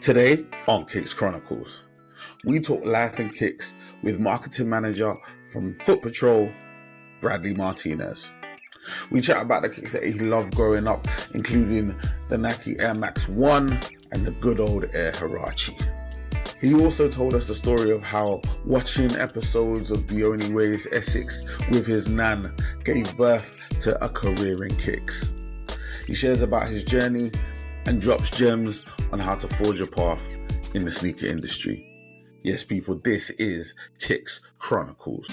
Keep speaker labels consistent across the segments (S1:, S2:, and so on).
S1: Today on Kicks Chronicles, we talk life and kicks with marketing manager from Footpatrol, Bradley Martinez. We chat about the kicks that he loved growing up, including the Nike Air Max 1 and the good old Air Huarache. He also told us the story of how watching episodes of The Only Way is Essex with his nan gave birth to a career in kicks. He shares about his journey and drops gems on how to forge a path in the sneaker industry. Yes, people, this is Kicks Chronicles.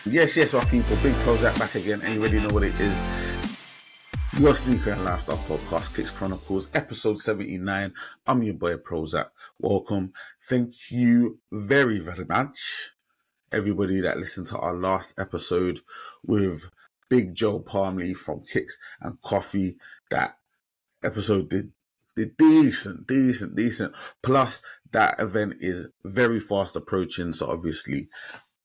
S1: Yes, my people, Big PROZECH back again, and you already know what it is. Your sneaker and lifestyle podcast, Kicks Chronicles, episode 79. I'm your boy PROZECH. Welcome. Thank you very, very much, everybody that listened to our last episode with Big Joe Palmley from Kicks and Coffee. That episode did decent. Plus, that event is very fast approaching, so obviously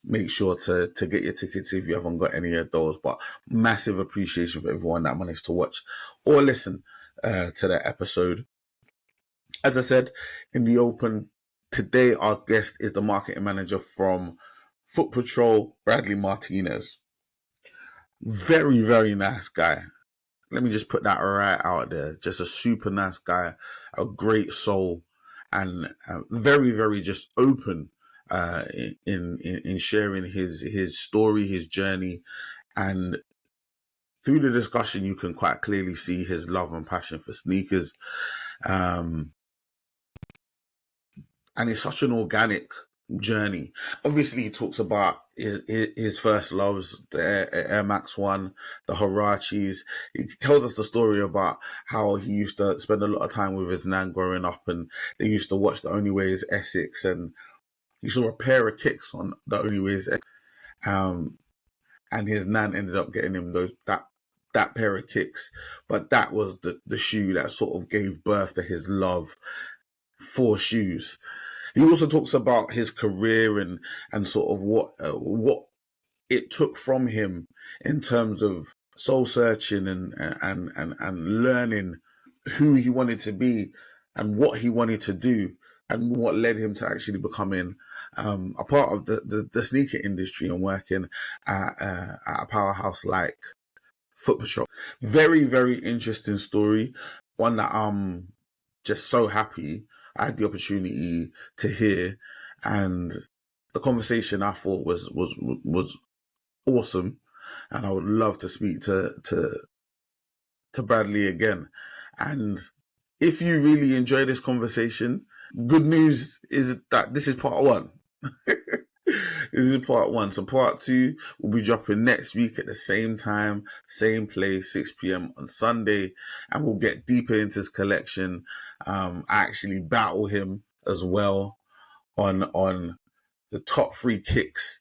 S1: make sure to get your tickets if you haven't got any of those. But massive appreciation for everyone that managed to watch or listen to that episode. As I said in the open, today our guest is the marketing manager from Footpatrol, Bradley Martinez. Very, very nice guy. Let me just put that right out there. Just a super nice guy, a great soul, and very, very just open in sharing his story, his journey. And through the discussion, you can quite clearly see his love and passion for sneakers. And it's such an organic journey. Obviously, he talks about his first loves, the Air Max 1, the Huaraches. He tells us the story about how he used to spend a lot of time with his nan growing up, and they used to watch The Only Way is Essex, and he saw a pair of kicks on The Only Way is Essex. And his nan ended up getting him that pair of kicks. But that was the shoe that sort of gave birth to his love for shoes. He also talks about his career and sort of what it took from him in terms of soul searching and learning who he wanted to be and what he wanted to do and what led him to actually becoming a part of the sneaker industry and working at a powerhouse like Footpatrol. Very, very interesting story. One that I'm just so happy I had the opportunity to hear, and the conversation I thought was awesome, and I would love to speak to Bradley again. And if you really enjoy this conversation, good news is that this is part one. This is part one. So part two will be dropping next week at the same time, same place, 6 p.m. on Sunday, and we'll get deeper into his collection. I actually battle him as well on the top 3 kicks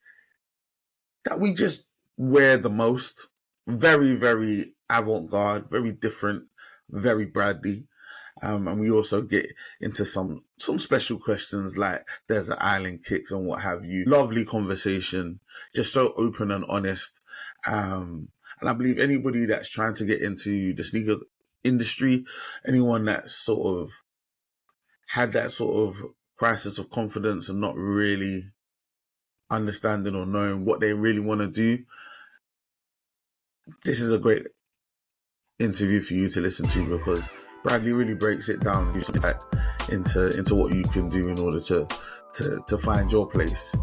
S1: that we just wear the most. Very, very avant-garde, very different, very Bradley. And we also get into some special questions like desert island kicks and what have you. Lovely conversation, just so open and honest. And I believe anybody that's trying to get into the sneaker industry, anyone that's sort of had that sort of crisis of confidence and not really understanding or knowing what they really want to do, this is a great interview for you to listen to, because Bradley really breaks it down into what you can do in order to find your place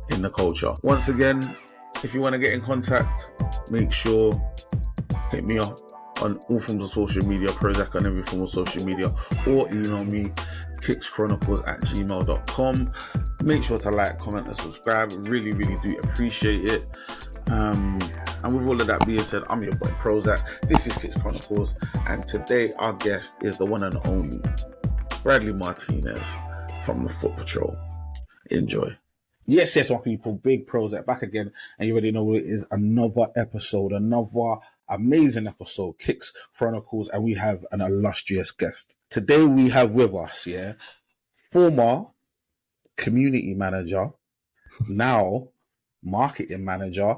S1: in the culture. Once again, if you want to get in contact, make sure hit me up on all forms of social media, PROZECH on every form of social media, or email me kickschronicles@gmail.com. Make sure to like, comment, and subscribe. Really, really do appreciate it. And with all of that being said, I'm your boy PROZECH. This is Kicks Chronicles, and today our guest is the one and only Bradley Martinez from the Footpatrol. Enjoy. Yes, my people, Big PROZECH back again, and you already know it is another episode, another amazing episode, Kicks Chronicles, and we have an illustrious guest. Today we have with us, former community manager, now marketing manager,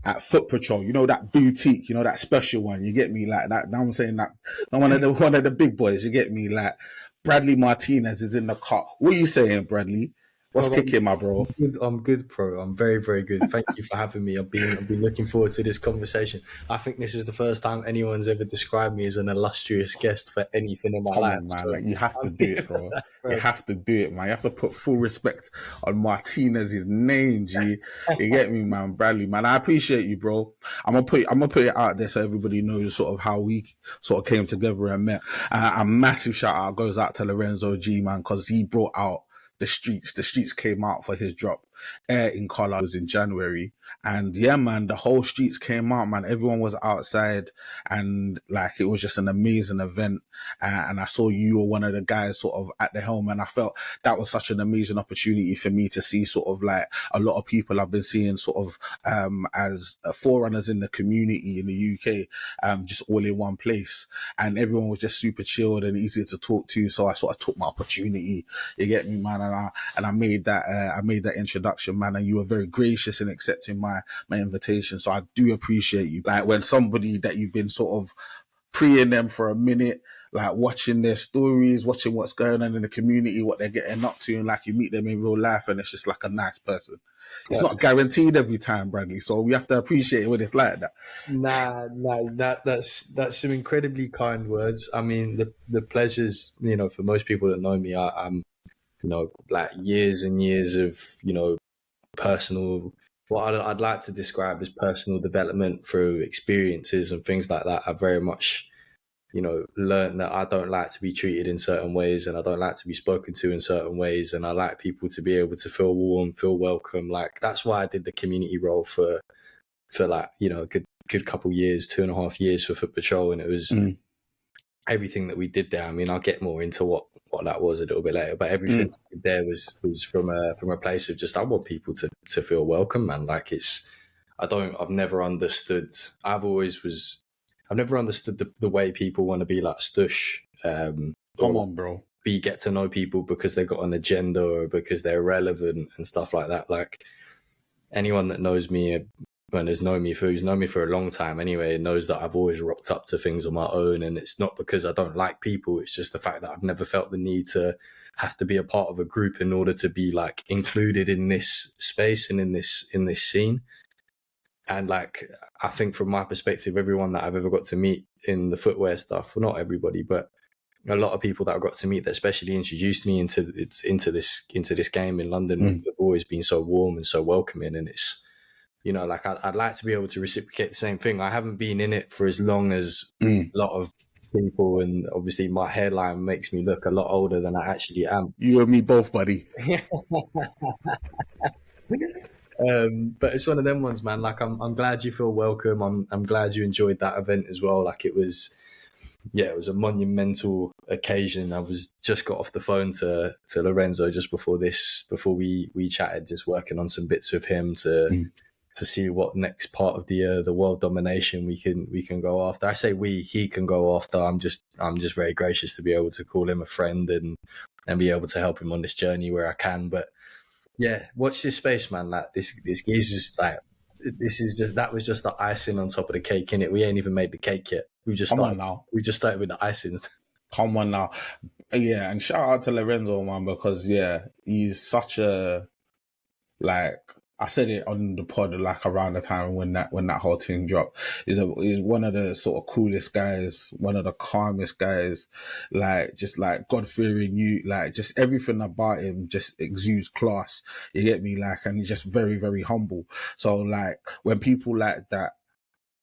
S1: at Footpatrol, you know, that boutique, you know, that special one, you get me, like that. Now I'm saying that one of the big boys, you get me, like Bradley Martinez is in the cut. What are you saying, Bradley? What's
S2: Well,
S1: kicking, my bro?
S2: I'm good, pro. I'm very, very good. Thank you for having me. I've been looking forward to this conversation. I think this is the first time anyone's ever described me as an illustrious guest for anything in my
S1: Come
S2: life.
S1: on, man.
S2: So
S1: Like, you have to
S2: I'm
S1: do
S2: here
S1: it,
S2: for
S1: bro.
S2: that,
S1: You
S2: bro.
S1: have to do it, man. You have to put full respect on Martinez's name, G. You get me, man. Bradley, man. I appreciate you, bro. I'm gonna put it out there so everybody knows sort of how we sort of came together and met. A massive shout out goes out to Lorenzo G, man, because he brought out the streets. The streets came out for his drop. Air in Color was in January. And yeah, man, the whole streets came out, man. Everyone was outside and like it was just an amazing event. And I saw you were one of the guys sort of at the helm, and I felt that was such an amazing opportunity for me to see sort of like a lot of people I've been seeing sort of as forerunners in the community in the UK, just all in one place, and everyone was just super chilled and easy to talk to. So I sort of took my opportunity, you get me, man, and I made that introduction, man, and you were very gracious in accepting my invitation. So I do appreciate you. Like when somebody that you've been sort of preeing them for a minute, like watching their stories, watching what's going on in the community, what they're getting up to, and like you meet them in real life and it's just like a nice person. It's not guaranteed every time, Bradley, so we have to appreciate it when it's like that.
S2: That's some incredibly kind words. I mean, the pleasures, for most people that know me, I'm, like years and years of, personal, what I'd like to describe as personal development through experiences and things like that. I very much, learned that I don't like to be treated in certain ways and I don't like to be spoken to in certain ways. And I like people to be able to feel warm, feel welcome. Like that's why I did the community role for like, a good couple years, 2.5 years for Footpatrol. And it was everything that we did there. I mean, I'll get more into what that was a little bit later, but everything there was from a place of just, I want people to feel welcome, man. Like I've never understood. I've never understood the way people want to be like stush.
S1: Come on, bro.
S2: Get to know people because they've got an agenda or because they're relevant and stuff like that. Like anyone that knows me and who's known me for a long time anyway, knows that I've always rocked up to things on my own. And it's not because I don't like people. It's just the fact that I've never felt the need to have to be a part of a group in order to be like included in this space and in this scene. And like, I think from my perspective, everyone that I've ever got to meet in the footwear stuff, well, not everybody, but a lot of people that I've got to meet that especially introduced me into this game in London have always been so warm and so welcoming. And it's, like I'd like to be able to reciprocate the same thing. I haven't been in it for as long as a lot of people, and obviously my hairline makes me look a lot older than I actually am.
S1: You and me both, buddy.
S2: But it's one of them ones, man. Like I'm glad you feel welcome. I'm glad you enjoyed that event as well. Like it was a monumental occasion. I was just got off the phone to Lorenzo just before we chatted, just working on some bits with him to see what next part of the world domination we can go after. I say he can go after. I'm just very gracious to be able to call him a friend and be able to help him on this journey where I can. But yeah, watch this space, man. Like this geezer's like, that was just the icing on top of the cake, innit? We ain't even made the cake yet. We just started with the icing.
S1: Come on now. Yeah, and shout out to Lorenzo, man, because he's such a, like, I said it on the pod like around the time when that whole thing dropped. He's one of the sort of coolest guys, one of the calmest guys, like just like God-fearing, you like just everything about him just exudes class. You get me, like, and he's just very, very humble. So like when people like that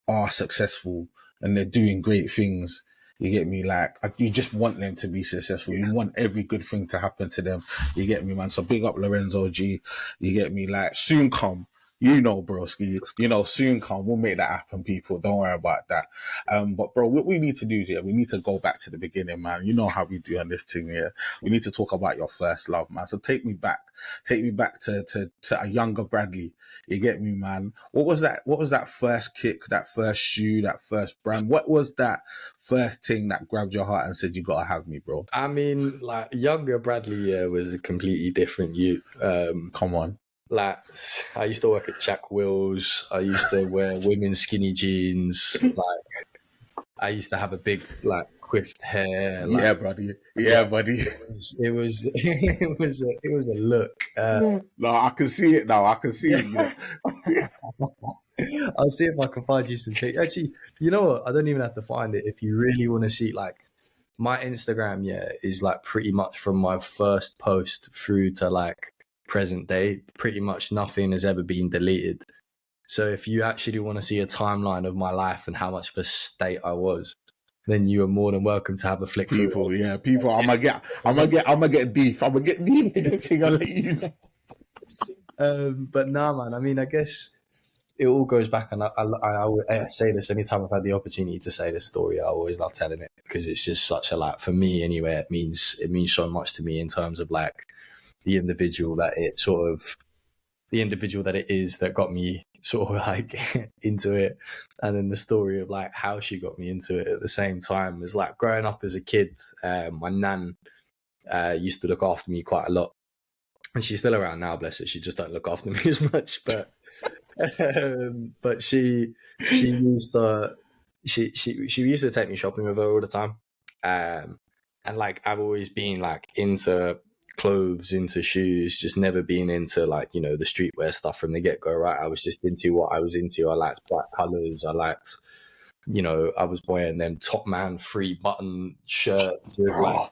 S1: are successful and they're doing great things, you get me, like you just want them to be successful. You want every good thing to happen to them. You get me, man. So big up Lorenzo G. You get me, like soon come. Broski, soon come. We'll make that happen, people. Don't worry about that. But bro, what we need to do here, we need to go back to the beginning, man. You know how we do on this thing here. We need to talk about your first love, man. So take me back to a younger Bradley. You get me, man. What was that first kick, that first shoe, that first brand? What was that first thing that grabbed your heart and said, you gotta have me, bro?
S2: I mean, like younger Bradley was a completely different you.
S1: Come on.
S2: like I used to work at Jack Wills. I used to wear women's skinny jeans. Like I used to have a big like quiffed hair.
S1: Yeah,
S2: Like
S1: buddy.
S2: yeah,
S1: Yeah, buddy.
S2: it was it was a look.
S1: No, I can see it now. I can see it. You know.
S2: I'll see if I can find you some pictures. Actually, you know what? I don't even have to find it. If you really want to see, like, my Instagram, yeah, is like pretty much from my first post through to like present day. Pretty much nothing has ever been deleted. So if you actually want to see a timeline of my life and how much of a state I was, then you are more than welcome to have a flick through.
S1: People, yeah, people. I'm gonna get deep. I'm gonna get deep in this thing. I'll let you know.
S2: But nah, man. I mean, I guess it all goes back, and I say this anytime I've had the opportunity to say this story. I always love telling it because it's just such a, like, for me anyway. It means so much to me in terms of like the individual that it is that got me sort of like into it, and then the story of like how she got me into it at the same time. Is like growing up as a kid, my nan used to look after me quite a lot, and she's still around now, bless her. She just don't look after me as much, but she used to she used to take me shopping with her all the time, and like I've always been like into clothes, into shoes, just never been into like, you know, the streetwear stuff from the get-go, right? I was just into what I was into. I liked bright colors. I liked, you know, I was wearing them Top Man 3-button shirts with like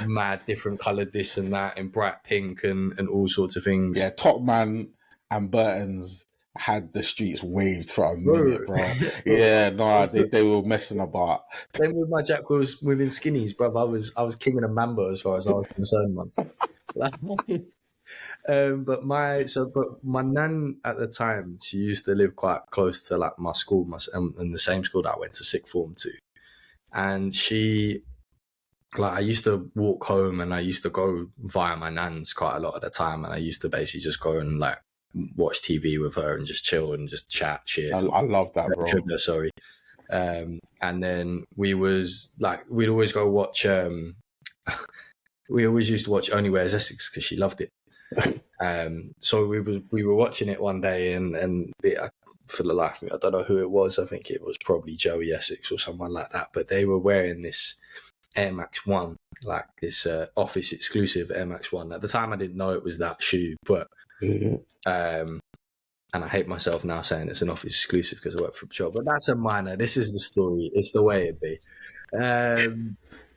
S2: mad different colored this and that and bright pink and all sorts of things.
S1: Yeah, Top Man and Burton's had the streets waved for a minute, bro. Yeah, no, they were messing about.
S2: Same with my Jack Wills within skinnies, bro. I was king of the Mambo as far as I was concerned, man. But my nan at the time, she used to live quite close to like my school, and the same school that I went to sixth form to, and she, like, I used to walk home and I used to go via my nan's quite a lot of the time, and I used to basically just go and like watch TV with her and just chill and just chat shit.
S1: I love that, bro.
S2: Sorry. And then we'd always go watch. We always used to watch Only Wears Essex because she loved it. So we were watching it one day, and for the life of me, I don't know who it was. I think it was probably Joey Essex or someone like that. But they were wearing this Air Max 1, like this office exclusive Air Max 1. At the time, I didn't know it was that shoe, but and I hate myself now saying it's an office exclusive because I work for Patrol. But that's a minor. This is the story. It's the way it be.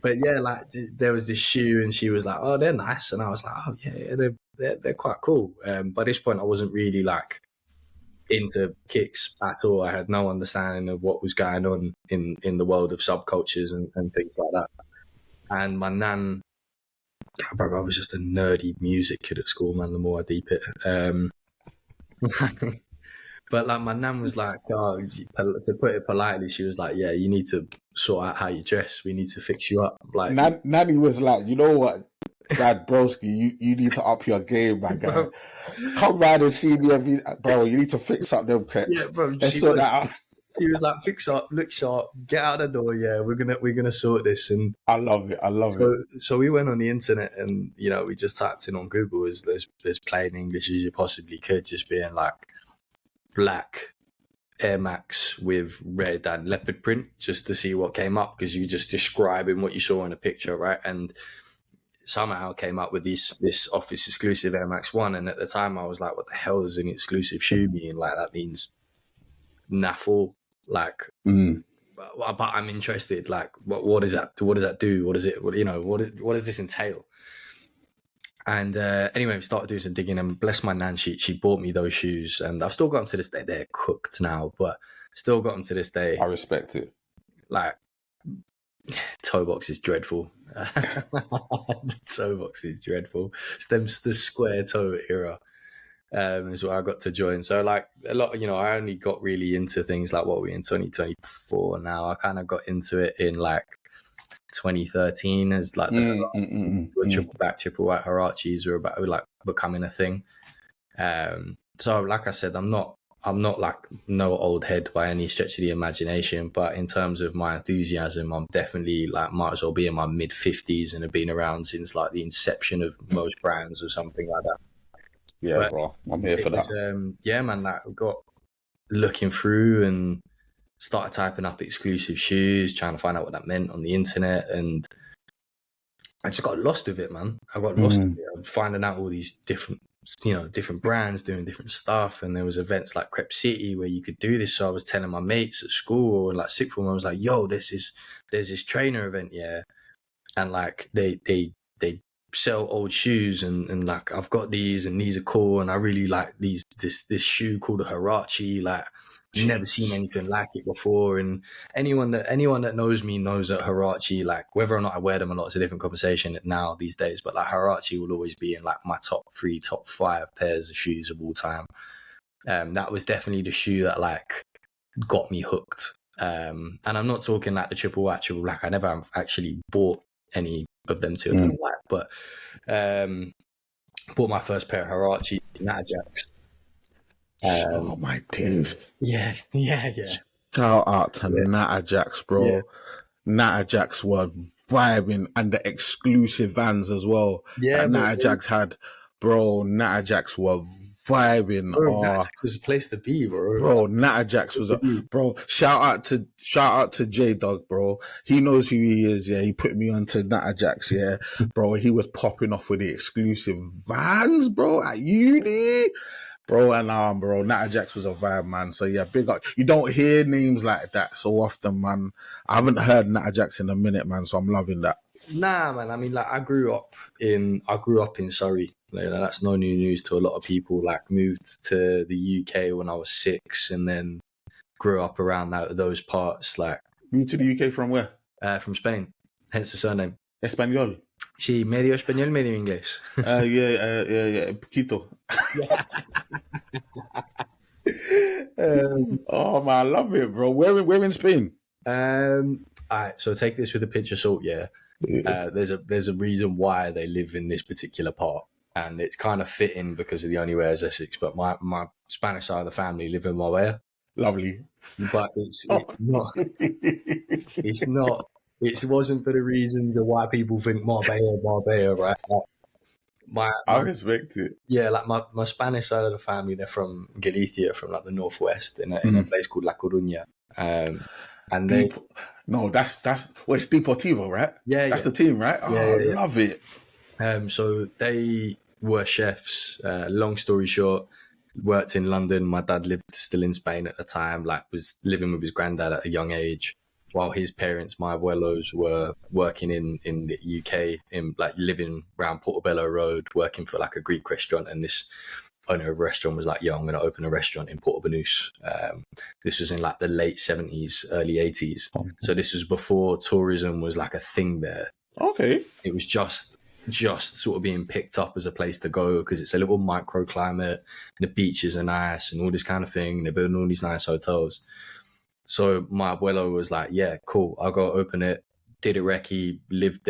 S2: But yeah, like there was this shoe, and she was like, "Oh, they're nice," and I was like, "Oh yeah, they're quite cool." By this point, I wasn't really like into kicks at all. I had no understanding of what was going on in the world of subcultures and things like that. And my nan, I was just a nerdy music kid at school, man. The more I deep it, but like my nan was like, oh, to put it politely, she was like, yeah, you need to sort out how you dress. We need to fix you up. Like
S1: Nanny was like, you know what, Dad Broski, you need to up your game, my guy. Come round and see me bro. You need to fix up them Creps.
S2: Yeah, bro.
S1: Let's sort that out.
S2: She was like, fix up, look sharp, get out the door. Yeah, we're gonna sort this. And
S1: I love it.
S2: So we went on the internet, and you know, we just typed in on Google as plain English as you possibly could, just being like black Air Max with red and leopard print, just to see what came up, because you just describing what you saw in a picture, right? And somehow came up with this office exclusive Air Max 1. And at the time I was like, what the hell is an exclusive shoe mean? Like, that means naffle, like but I'm interested, like what is that, what does that do, what is it, what does this entail? And anyway, we started doing some digging, and bless my nan, she bought me those shoes, and I've still got them to this day. They're cooked now, but still got them to this day.
S1: I respect it.
S2: Like, toe box is dreadful. Toe box is dreadful. It's the square toe era is where I got to join. So like a lot, you know, I only got really into things like what we're in 2024 now. I kind of got into it in like 2013 as like triple white Hirachis were about like becoming a thing. So like I said, I'm not like no old head by any stretch of the imagination, but in terms of my enthusiasm, I'm definitely like might as well be in my mid 50s and have been around since like the inception of most brands or something like that.
S1: Yeah, bro. I'm here
S2: It
S1: for that.
S2: was, yeah, man, like, I got looking through and started typing up exclusive shoes, trying to find out what that meant on the internet, and I just got lost with it, man. I got lost with it. I was finding out all these different, different brands doing different stuff, and there was events like Creps City where you could do this. So I was telling my mates at school, or like sixth form, I was like, "Yo, there's this trainer event, yeah," and like they sell old shoes, and like I've got these, and these are cool, and I really like this shoe called a Huarache, like never seen
S1: Jeez.
S2: anything like it before. And anyone that knows me knows that Huarache, like whether or not I wear them a lot, it's a different conversation now these days, but like Huarache will always be in like my top 3, top 5 pairs of shoes of all time. That was definitely the shoe that like got me hooked. And I'm not talking like the triple actual, like I never actually bought any of them to, I don't know why, but bought my first pair of Huarache Natterjacks.
S1: Oh my days.
S2: Yeah.
S1: Shout out to
S2: Yeah.
S1: Natterjacks, bro.
S2: Yeah.
S1: Natterjacks were vibing, and the exclusive Vans as well
S2: Yeah,
S1: that Natterjacks had, bro. Natterjacks were vibing.
S2: bro,
S1: Oh,
S2: Natterjacks was a place to be, bro.
S1: bro, Natterjacks was bro. Shout out to J Dog, bro. He knows who he is. Yeah, he put me onto Natterjacks. Yeah, bro. He was popping off with the exclusive Vans, bro, at uni. Bro, and bro, Natterjacks was a vibe, man. So yeah, big up. You don't hear names like that so often, man. I haven't heard Natterjacks in a minute, man. So I'm loving that.
S2: Nah, man. I mean, like I grew up in Surrey. Like, that's no new news to a lot of people. Like, moved to the UK when I was 6, and then grew up around those parts. Like,
S1: You to the UK from where?
S2: from Spain, hence the surname.
S1: Espanol.
S2: Sí, medio español, medio inglés.
S1: Yeah. Quito. Oh man, I love it, bro. Where in Spain?
S2: All right, so take this with a pinch of salt. Yeah, there's a reason why they live in this particular part, and it's kind of fitting because of the only way is Essex. But my Spanish side of the family live in Marbella,
S1: Lovely.
S2: but it's not. It wasn't for the reasons of why people think Marbella, right?
S1: I respect it.
S2: Yeah, like my Spanish side of the family, they're from Galicia, from like the northwest, in a place called La Coruña. And
S1: that's well, it's Deportivo, right?
S2: Yeah,
S1: that's the team, right? I love it.
S2: So they were chefs. Long story short, worked in London. My dad lived still in Spain at the time, like was living with his granddad at a young age, while his parents, my abuelos, were working in the UK, in like living around Portobello Road, working for like a Greek restaurant. And this owner of a restaurant was like, "Yo, I'm going to open a restaurant in Portobello." This was in like the late 70s, early 80s. So this was before tourism was like a thing there.
S1: Okay.
S2: It was just sort of being picked up as a place to go because it's a little microclimate. The beaches are nice and all this kind of thing. They're building all these nice hotels. So my abuelo was like, "Yeah, cool, I'll go open it." Did a recce, lived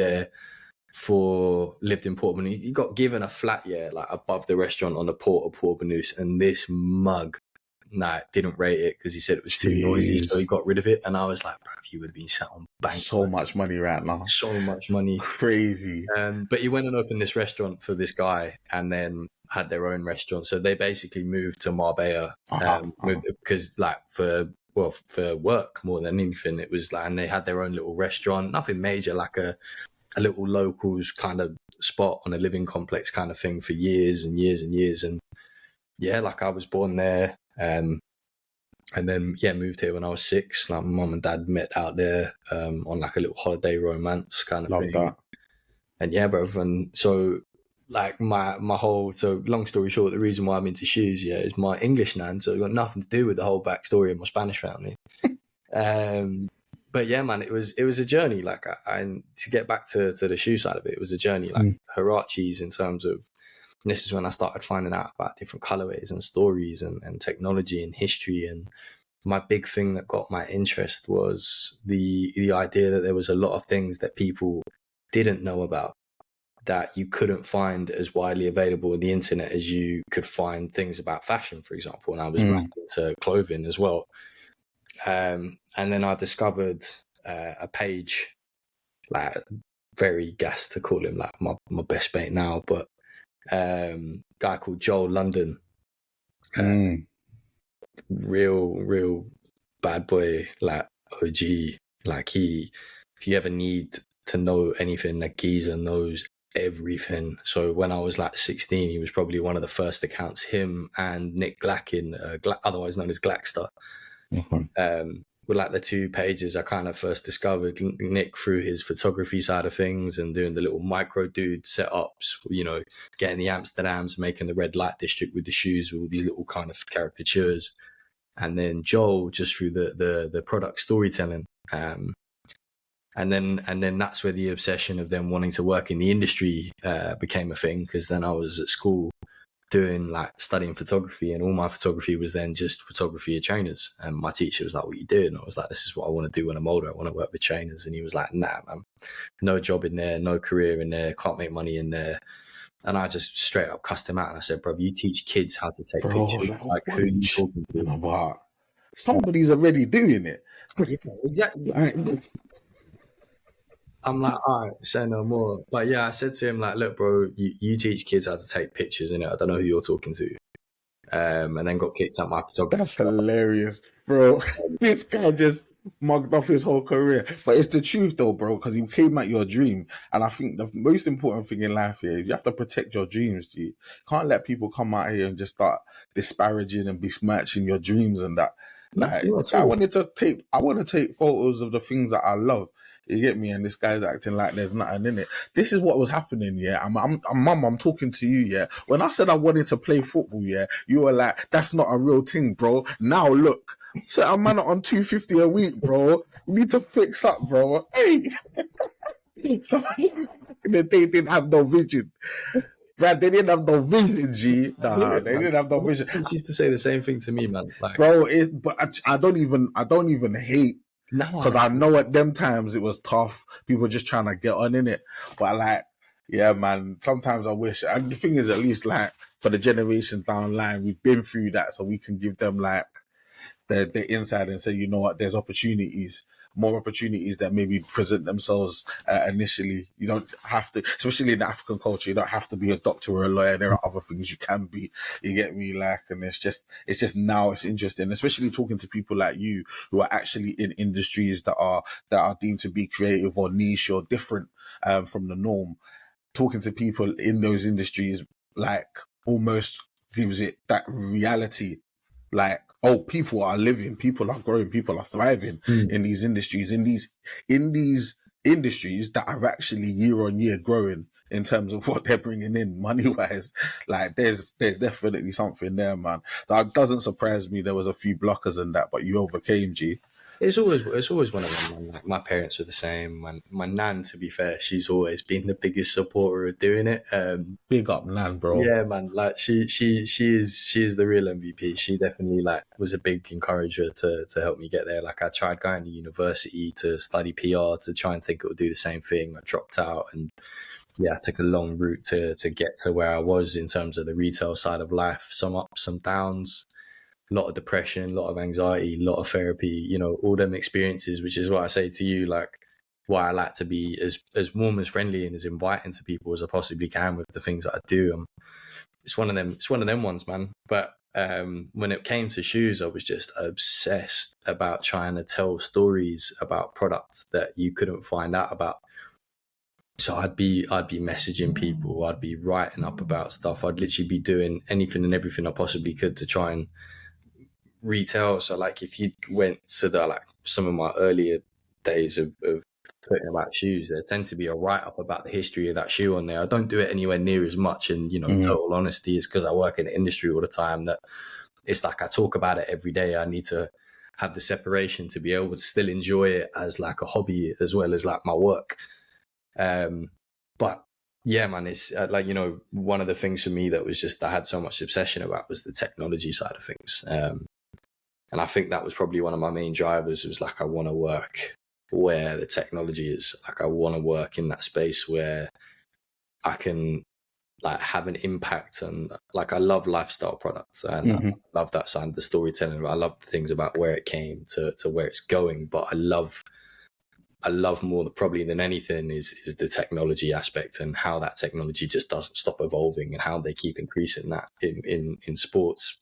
S2: in Portobello. He got given a flat, like above the restaurant on the port of Portobello, and this mug, didn't rate it because he said it was too noisy, so he got rid of it. And I was like, bro, if you would have been sat on bank,
S1: so much money right now,
S2: so much money,
S1: crazy.
S2: But he went and opened this restaurant for this guy, and then had their own restaurant. So they basically moved to Marbella because like for work more than anything. It was like, and they had their own little restaurant, nothing major, like a little locals kind of spot on a living complex kind of thing for years and years and years. And yeah, like I was born there, and then moved here when I was 6. Like my mum and dad met out there on like a little holiday romance kind of thing.
S1: That.
S2: And yeah, bro, and so like my whole, so long story short, the reason why I'm into shoes, is my English nan, so it's got nothing to do with the whole backstory of my Spanish family. But yeah, man, it was a journey. Like to get back to the shoe side of it, it was a journey. Like Huaraches, in terms of, and this is when I started finding out about different colorways and stories and technology and history. And my big thing that got my interest was the idea that there was a lot of things that people didn't know about, that you couldn't find as widely available on the internet as you could find things about fashion, for example. And I was back into clothing as well. And then I discovered a page, like very gassed to call him like my best mate now, but Guy called Joel London, real bad boy, like OG. Like if you ever need to know anything, like geezer knows everything. So when I was like 16, he was probably one of the first accounts. Him and Nick Glackin, otherwise known as Glackster, were like the two pages I kind of first discovered. Nick through his photography side of things and doing the little micro dude setups, you know, getting the Amsterdams, making the red light district with the shoes, with all these little kind of caricatures. And then Joel just through the product storytelling. And then that's where the obsession of them wanting to work in the industry became a thing, because then I was at school studying photography, and all my photography was then just photography of trainers. And my teacher was like, "What you doing?" And I was like, "This is what I want to do when I'm older. I want to work with trainers." And he was like, "Nah, man, no job in there, no career in there, can't make money in there." And I just straight up cussed him out, and I said, "Bro, you teach kids how to take pictures. Like who are you talking to?"
S1: But somebody's already doing it.
S2: Yeah, exactly. I'm like, all right, say no more. But yeah, I said to him, like, look, bro, you teach kids how to take pictures, innit? I don't know who you're talking to. And then got kicked out my photography.
S1: That's hilarious, bro. This guy just mugged off his whole career. But it's the truth, though, bro, because he came at your dream. And I think the most important thing in life here is you have to protect your dreams, G. Can't let people come out here and just start disparaging and besmirching your dreams and that. Like, I want to take photos of the things that I love. You get me? And this guy's acting like there's nothing in it. This is what was happening, yeah. Mum, I'm talking to you, yeah. When I said I wanted to play football, yeah, you were like, that's not a real thing, bro. Now look, so I'm on $250 a week, bro. You need to fix up, bro. Hey, so they didn't have no vision. Brad, they didn't have no vision, G. Nah, they didn't have no vision.
S2: She used to say the same thing to me, man. Like,
S1: bro, but I don't even hate. Because I know at them times it was tough. People just trying to get on in it. But like, yeah, man, sometimes I wish. And the thing is, at least like for the generations down the line, we've been through that, so we can give them like the inside and say, you know what, there's more opportunities that maybe present themselves initially. You don't have to, especially in African culture, you don't have to be a doctor or a lawyer. There are other things you can be. You get me? Like, and it's just now it's interesting, especially talking to people like you who are actually in industries that are deemed to be creative or niche or different from the norm. Talking to people in those industries, like, almost gives it that reality. Like, oh, people are living, people are growing, people are thriving in these industries, in these industries that are actually year on year growing in terms of what they're bringing in money wise. Like, there's definitely something there, man. That doesn't surprise me. There was a few blockers and that, but you overcame, G.
S2: It's always one of them. Man. Like, my parents were the same. My nan, to be fair, she's always been the biggest supporter of doing it.
S1: Big up, nan, bro.
S2: Yeah, man. Like she is the real MVP. She definitely like was a big encourager to help me get there. Like, I tried going to university to study PR to try and think it would do the same thing. I dropped out, and yeah, I took a long route to get to where I was in terms of the retail side of life. Some ups, some downs. A lot of depression, a lot of anxiety, a lot of therapy, you know, all them experiences, which is what I say to you, like, why I like to be as warm, as friendly, and as inviting to people as I possibly can with the things that I do. It's one of them ones, man. But when it came to shoes, I was just obsessed about trying to tell stories about products that you couldn't find out about. So I'd be messaging people, I'd be writing up about stuff, I'd literally be doing anything and everything I possibly could to try and retail. So like, if you went to some of my earlier days of talking about shoes, there tend to be a write-up about the history of that shoe on there. I don't do it anywhere near as much, and total honesty is because I work in the industry all the time, that it's like I talk about it every day. I need to have the separation to be able to still enjoy it as like a hobby as well as like my work. But yeah, man, it's one of the things for me that was just I had so much obsession about was the technology side of things. And I think that was probably one of my main drivers. It was like, I want to work where the technology is. Like, I want to work in that space where I can like have an impact. And like, I love lifestyle products, and I love that side, the storytelling. I love the things about where it came to where it's going. But I love I love more probably than anything is the technology aspect, and how that technology just doesn't stop evolving, and how they keep increasing that in sports.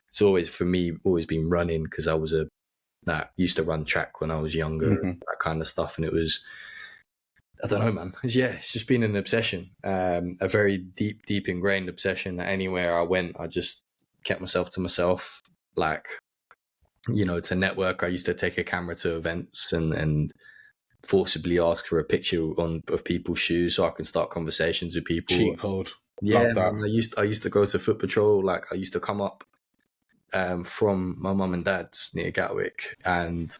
S2: It's always, for me, always been running, because I was used to run track when I was younger, that kind of stuff. And it was, I don't know, man. It's just been an obsession, a very deep ingrained obsession, that anywhere I went, I just kept myself to myself. Like, to network, I used to take a camera to events and forcibly ask for a picture of people's shoes so I can start conversations with people.
S1: Cheat code.
S2: Yeah,
S1: Love that.
S2: man, I used to go to Footpatrol. Like, I used to come up from my mum and dad's near Gatwick, and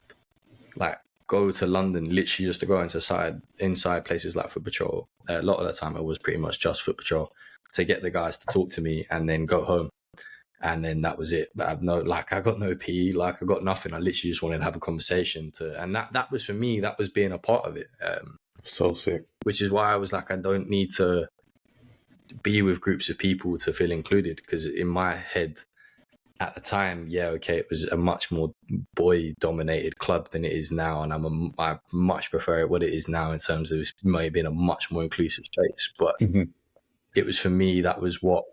S2: like go to London literally just to go inside places like Footpatrol. A lot of the time it was pretty much just Footpatrol, to get the guys to talk to me, and then go home. And then that was it. I got no PE, I got nothing. I literally just wanted to have a conversation and that was, for me, that was being a part of it.
S1: So sick.
S2: Which is why I was like, I don't need to be with groups of people to feel included, because in my head at the time, it was a much more boy dominated club than it is now. And I much prefer what it is now, in terms of maybe being a much more inclusive space. But it was, for me, that was what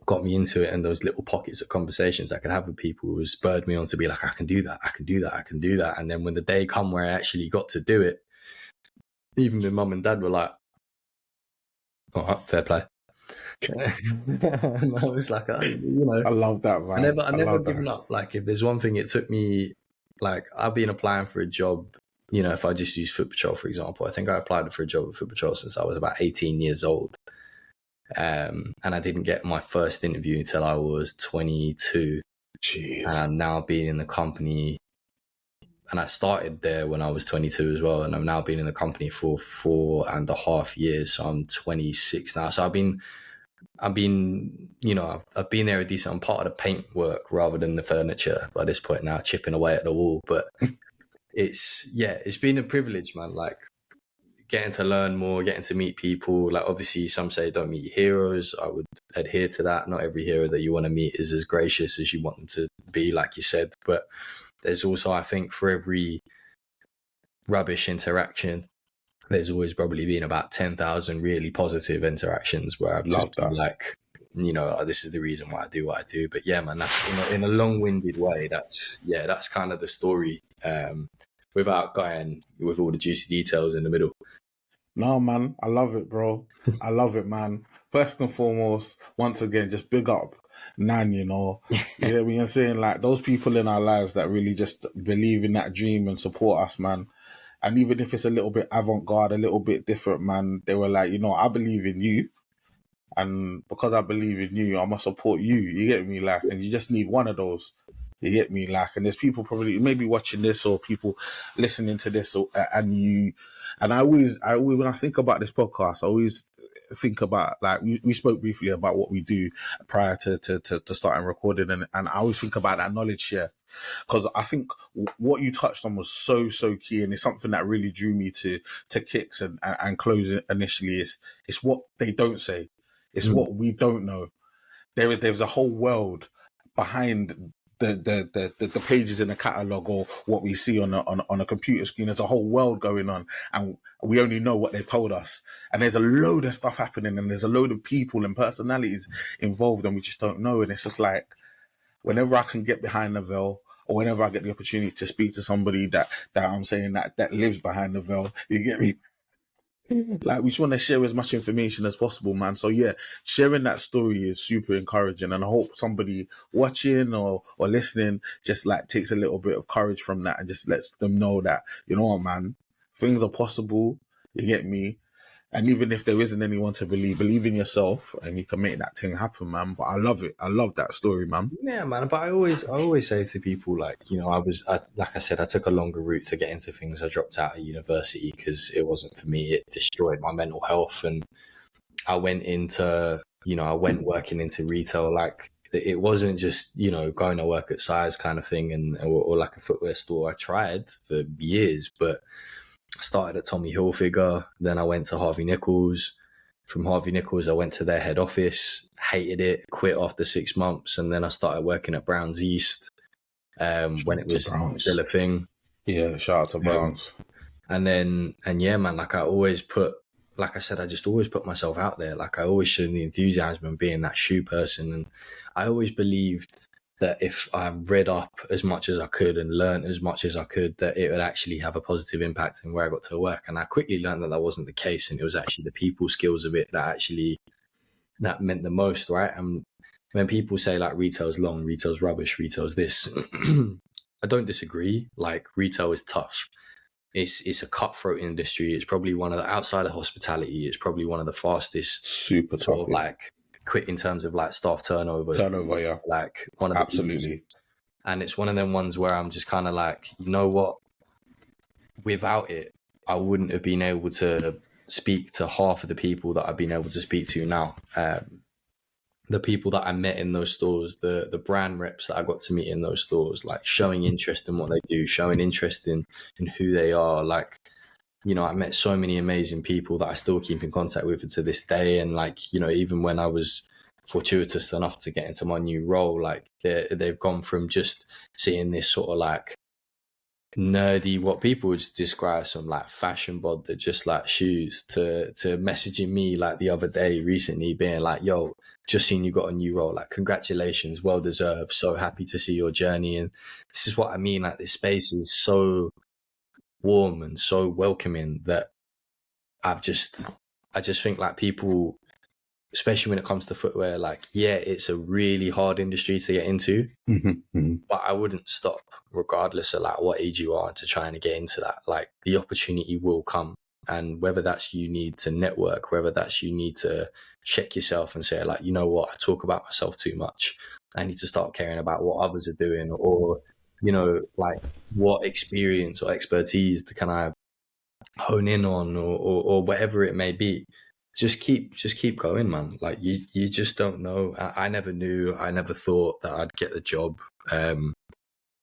S2: got me into it, and those little pockets of conversations I could have with people was spurred me on to be like, I can do that. And then when the day come where I actually got to do it, even my mum and dad were like, all right, fair play. And I was like,
S1: I love that, man.
S2: I never given up. Like, if there's one thing it took me, like, I've been applying for a job, if I just use Footpatrol, for example, I think I applied for a job at Footpatrol since I was about 18 years old. And I didn't get my first interview until I was 22.
S1: Jeez.
S2: And I've now been in the company, and I started there when I was 22 as well. And I've now been in the company for 4.5 years. So I'm 26 now. So I've been, I've been there a decent. I'm part of the paint work rather than the furniture by this point now, chipping away at the wall. But it's been a privilege, man. Like, getting to learn more, getting to meet people. Like, obviously some say don't meet your heroes. I would adhere to that. Not every hero that you want to meet is as gracious as you want them to be, like you said. But there's also, I think, for every rubbish interaction, there's always probably been about 10,000 really positive interactions where I've just been like, this is the reason why I do what I do. But yeah, man, that's in a long-winded way. That's kind of the story, without going with all the juicy details in the middle.
S1: No, man, I love it, bro. I love it, man. First and foremost, once again, just big up Nan, you know what I'm saying? Like, those people in our lives that really just believe in that dream and support us, man. And even if it's a little bit avant-garde, a little bit different, man, they were like, I believe in you. And because I believe in you, I must support you. You get me? Like, and you just need one of those. You get me? Like, and there's people probably maybe watching this, or people listening to this, and I always, when I think about this podcast, I always think about, like, we spoke briefly about what we do prior to starting recording, and I always think about that knowledge share, because I think what you touched on was so key, and it's something that really drew me to Kicks and Close initially. It's what they don't say, it's what we don't know. There's a whole world behind the pages in the catalog, or what we see on a computer screen. There's a whole world going on, and we only know what they've told us. And there's a load of stuff happening, and there's a load of people and personalities involved, and we just don't know. And it's just like, whenever I can get behind the veil, or whenever I get the opportunity to speak to somebody that I'm saying that lives behind the veil, you get me? Like, we just want to share as much information as possible, man. So yeah, sharing that story is super encouraging, and I hope somebody watching or listening just like takes a little bit of courage from that, and just lets them know that, you know what, man, things are possible. You get me? And even if there isn't anyone to believe in yourself, and you can make that thing happen, man. But I love it. I love that story, man.
S2: Yeah, man. But I always say to people, like, like I said, I took a longer route to get into things. I dropped out of university because it wasn't for me. It destroyed my mental health, and I went working into retail. Like, it wasn't just, going to work at size kind of thing, or like a footwear store. I tried for years, but I started at Tommy Hilfiger, then I went to Harvey Nichols. From Harvey Nichols, I went to their head office, hated it, quit after 6 months, and then I started working at Browns East when it was still a thing.
S1: Yeah, shout out to Browns.
S2: And yeah, man, like I said, I just always put myself out there. Like I always showed the enthusiasm and being that shoe person. And I always believed that if I read up as much as I could and learned as much as I could, that it would actually have a positive impact in where I got to work. And I quickly learned that wasn't the case. And it was actually the people skills of it that meant the most, right? And when people say like retail's long, retail's rubbish, retail's this, I don't disagree. Like retail is tough. It's a cutthroat industry. It's probably one of the, outside of hospitality, it's probably one of the fastest
S1: Super
S2: sort
S1: tough,
S2: of like quit in terms of like staff turnover.
S1: yeah.
S2: Like one of the
S1: Absolutely.
S2: and it's one of them ones where I'm just kind of like, you know what? Without it, I wouldn't have been able to speak to half of the people that I've been able to speak to now. The people that I met in those stores, the brand reps that I got to meet in those stores, like showing interest in what they do, showing interest in who they are. Like, you know, I met so many amazing people that I still keep in contact with to this day. And like, you know, even when I was fortuitous enough to get into my new role, like they've gone from just seeing this sort of like nerdy, what people would describe some like fashion bod that just like shoes, to messaging me like the other day recently being like, yo, just seen you got a new role, like congratulations, well deserved, so happy to see your journey. And this is what I mean, like this space is so warm and so welcoming that I just think like people, especially when it comes to footwear, like, yeah, it's a really hard industry to get into, but I wouldn't stop regardless of like what age you are to trying to get into that. Like the opportunity will come. And whether that's you need to network, whether that's you need to check yourself and say like, you know what, I talk about myself too much. I need to start caring about what others are doing, or, you know, like what experience or expertise can I hone in on, or whatever it may be. Just keep going, man. Like you just don't know. I never knew. I never thought that I'd get the job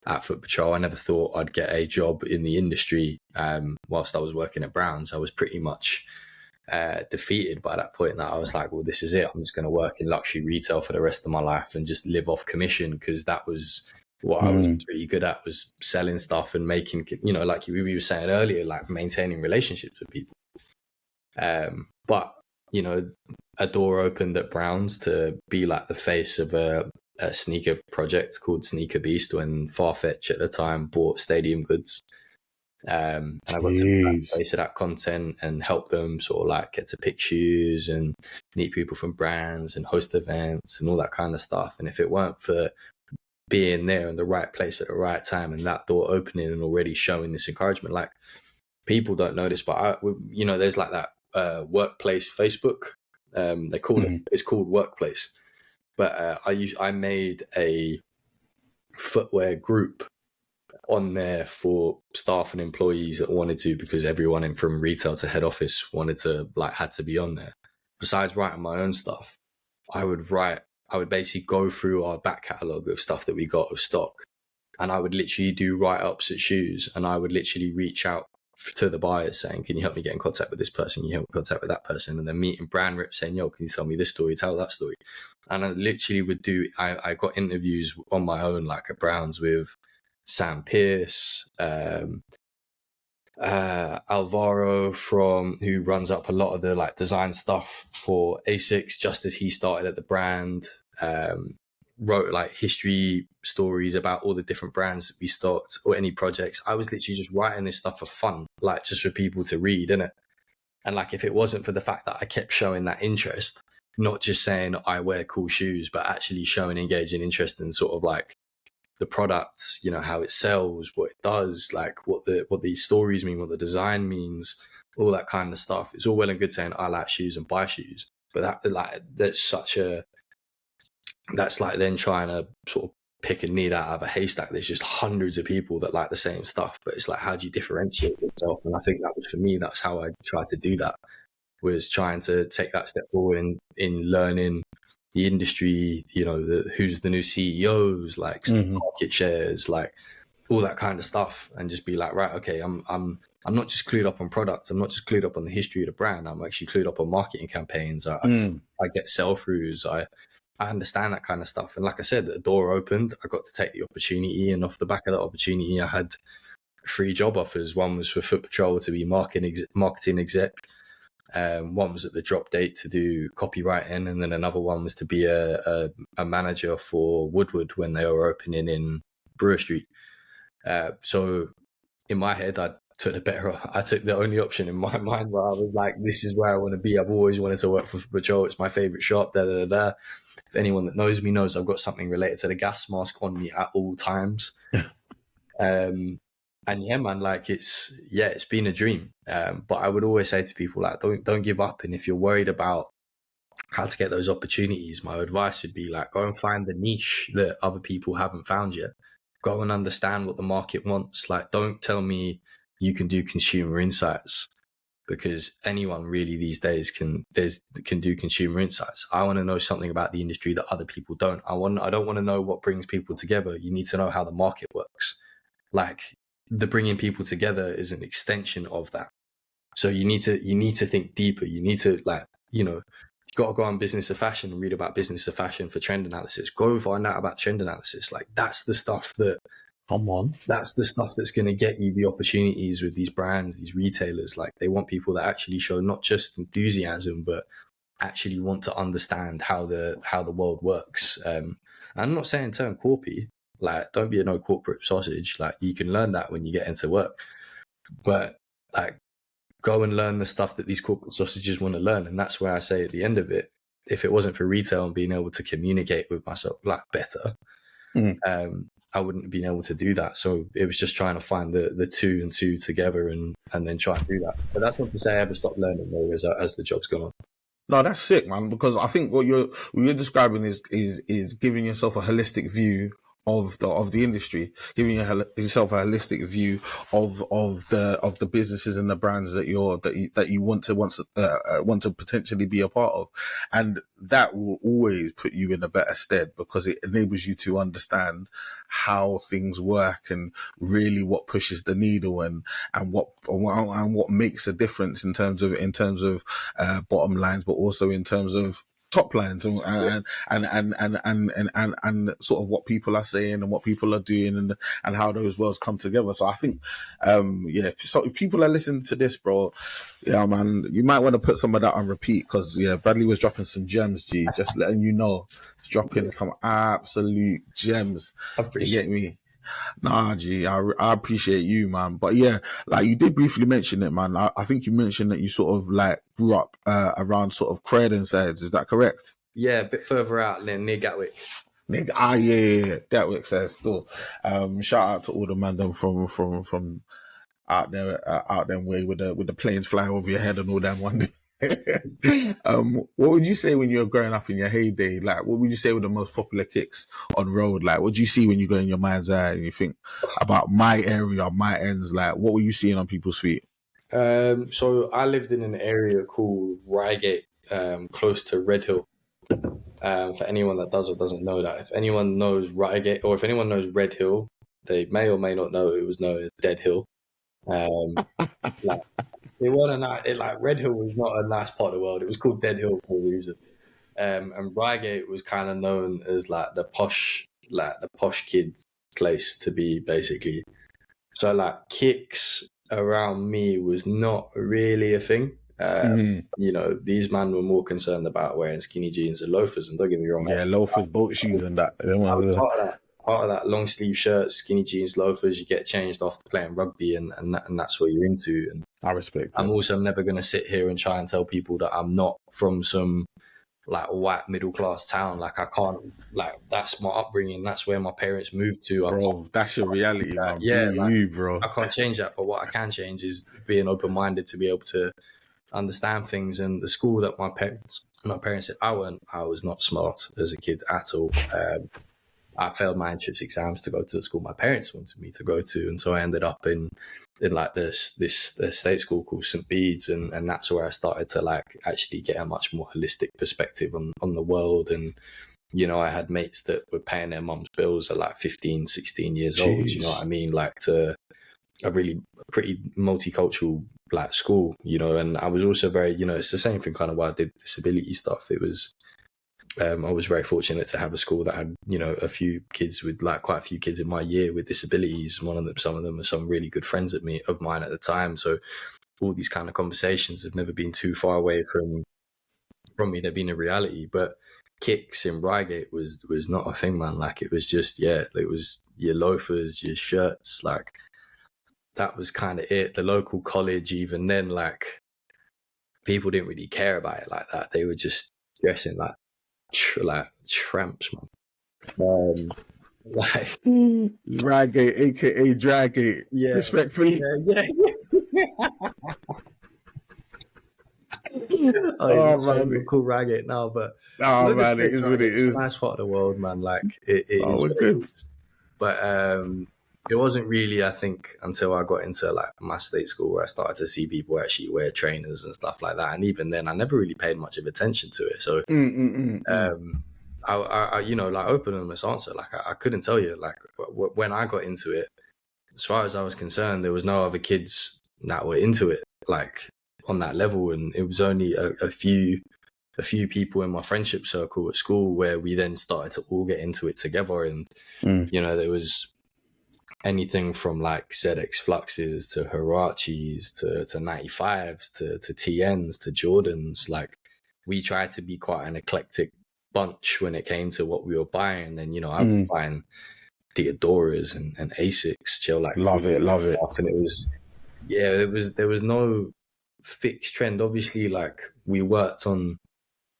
S2: at Footpatrol. I never thought I'd get a job in the industry. Whilst I was working at Browns, I was pretty much defeated by that point. That I was like, well, this is it. I'm just going to work in luxury retail for the rest of my life and just live off commission, because that was what I was pretty good at, was selling stuff and making, you know, like we were saying earlier, like maintaining relationships with people. But, you know, a door opened at Browns to be like the face of a sneaker project called Sneaker Beast, when Farfetch at the time bought Stadium Goods. And I got to be the face of that content and help them sort of like get to pick shoes and meet people from brands and host events and all that kind of stuff. And if it weren't for being there in the right place at the right time and that door opening and already showing this encouragement, like people don't know this, but you know, there's like that workplace Facebook. They call it, it's called Workplace. But I made a footwear group on there for staff and employees that wanted to, because everyone in from retail to head office had to be on there. Besides writing my own stuff, I would basically go through our back catalogue of stuff that we got of stock, and I would literally do write-ups at shoes, and I would literally reach out to the buyers saying, can you help me get in contact with this person? Can you help me contact with that person? And then meeting brand reps saying, yo, can you tell me this story, tell that story? And I literally would I got interviews on my own, like at Browns, with Sam Pierce, Alvaro who runs up a lot of the like design stuff for Essex, just as he started at the brand. Wrote like history stories about all the different brands that we stocked, or any projects. I was literally just writing this stuff for fun, like just for people to read, innit? And like, if it wasn't for the fact that I kept showing that interest, not just saying I wear cool shoes, but actually showing engaging interest in sort of like the products, you know, how it sells, what it does, like what the stories mean, what the design means, all that kind of stuff. It's all well and good saying I like shoes and buy shoes, but that's like then trying to sort of pick a needle out of a haystack. There's just hundreds of people that like the same stuff, but it's like, how do you differentiate yourself? And I think that was, for me, that's how I tried to do that, was trying to take that step forward in learning the industry, you know, who's the new CEOs, like market shares, like all that kind of stuff, and just be like, right, okay, I'm not just clued up on products. I'm not just clued up on the history of the brand. I'm actually clued up on marketing campaigns. I get sell-throughs. I understand that kind of stuff. And like I said, the door opened. I got to take the opportunity, and off the back of that opportunity, I had 3 job offers. One was for Footpatrol to be marketing exec. One was at the drop date to do copywriting, and then another one was to be a manager for Woodward when they were opening in Brewer Street. So in my head, I took the only option in my mind where I was like, this is where I want to be. I've always wanted to work for Footpatrol. It's my favorite shop. If anyone that knows me knows I've got something related to the gas mask on me at all times. And yeah, man, like it's been a dream. But I would always say to people, like, don't give up. And if you're worried about how to get those opportunities, my advice would be like, go and find the niche that other people haven't found yet. Go and understand what the market wants. Like, don't tell me you can do consumer insights, because anyone really these days can do consumer insights. I want to know something about the industry that other people don't. I don't want to know what brings people together. You need to know how the market works. Like, the bringing people together is an extension of that. So you need to think deeper. You need to, like, you know, you got to go on Business of Fashion and read about Business of Fashion for trend analysis. Go find out about trend analysis. Like, that's the stuff that's the stuff that's going to get you the opportunities with these brands, these retailers. Like, they want people that actually show not just enthusiasm, but actually want to understand how the world works. I'm not saying turn corpy. Like, don't be a no corporate sausage. Like, you can learn that when you get into work, but like, go and learn the stuff that these corporate sausages want to learn. And that's where I say at the end of it, if it wasn't for retail and being able to communicate with myself like better, I wouldn't have been able to do that. So it was just trying to find the two and two together and then try and do that. But that's not to say I ever stopped learning though as the job's gone on.
S1: No, that's sick, man, because I think what you're describing is giving yourself a holistic view of the industry, giving yourself a holistic view of the businesses and the brands that you want to potentially be a part of, and that will always put you in a better stead because it enables you to understand how things work and really what pushes the needle and what makes a difference in terms of bottom lines, but also in terms of top lines and sort of what people are saying and what people are doing and how those worlds come together. So I think, if people are listening to this, bro, yeah, man, you might want to put some of that on repeat because Bradley was dropping some gems, G. Just letting you know, he's dropping some absolute gems. You get me? Nah, G, I appreciate you, man. But yeah, like you did briefly mention it, man. I think you mentioned that you sort of like grew up around sort of Croydon sides. Is that correct?
S2: Yeah, a bit further out near Gatwick.
S1: Yeah. Gatwick says still. Shout out to all the man them from out there way with the planes flying over your head and all that one. What would you say when you were growing up in your heyday? Like, what would you say were the most popular kicks on road? Like, what do you see when you go in your mind's eye and you think about my area, my ends? Like, what were you seeing on people's feet?
S2: So I lived in an area called Reigate, close to Red Hill. For anyone that does or doesn't know that, if anyone knows Reigate or if anyone knows Red Hill, they may or may not know it was known as Dead Hill. Like, it wasn't Red Hill was not a nice part of the world. It was called Dead Hill for a reason. And Reigate was kind of known as like the posh kids place to be, basically. So like kicks around me was not really a thing. You know, these men were more concerned about wearing skinny jeans and loafers. And don't get me wrong,
S1: loafers, boat shoes, and that.
S2: I was part of that long sleeve shirts, skinny jeans, loafers. You get changed after playing rugby, and that's what you're into. And
S1: I respect.
S2: I'm also never going to sit here and try and tell people that I'm not from some like white middle class town. Like, I can't. Like, that's my upbringing. That's where my parents moved to.
S1: Bro, that's your reality, man.
S2: Yeah,
S1: you, bro.
S2: I can't change that. But what I can change is being open minded to be able to understand things. And the school that my parents said I was not smart as a kid at all. I failed my entrance exams to go to the school my parents wanted me to go to, and so I ended up in like this state school called St. Bede's, and that's where I started to like actually get a much more holistic perspective on the world. And you know, I had mates that were paying their mum's bills at like 15, 16 years old. You know what I mean? Like, to a really pretty multicultural like school, you know. And I was also very, you know, it's the same thing kind of why I did disability stuff. It was I was very fortunate to have a school that had, you know, a few kids with like quite a few kids in my year with disabilities. Some of them are some really good friends of mine at the time. So all these kind of conversations have never been too far away from me. They've been a reality. But kicks in Reigate was not a thing, man. Like it was just, yeah, it was your loafers, your shirts, like that was kind of it. The local college, even then, like people didn't really care about it like that. They were just dressing like tramps, man. Like
S1: Dragate, aka Dragate.
S2: yeah,
S1: Respectfully.
S2: yeah. Oh,
S1: Oh
S2: that's why
S1: man.
S2: we're called Reigate now, but
S1: Oh
S2: no
S1: man, it
S2: disrespect
S1: is
S2: to
S1: what
S2: Reigate.
S1: it
S2: It's a
S1: is.
S2: nice part of the world, man. Like it
S1: Oh,
S2: is
S1: we're
S2: what it
S1: good.
S2: is. But it wasn't really, I think, until I got into like my state school where I started to see people actually wear trainers and stuff like that. And even then, I never really paid much of attention to it. So, I you know, like open and honest answer, like I couldn't tell you. Like when I got into it, as far as I was concerned, there was no other kids that were into it, like on that level, and it was only a few people in my friendship circle at school where we then started to all get into it together. And you know, there was anything from like ZX Fluxes to Hirachis to 95s to TNs to Jordans. Like we tried to be quite an eclectic bunch when it came to what we were buying. And then, you know, I was buying Theodoras and Asics, chill, like
S1: Love it.
S2: stuff. And it was, yeah, there was no fixed trend. Obviously, like we worked on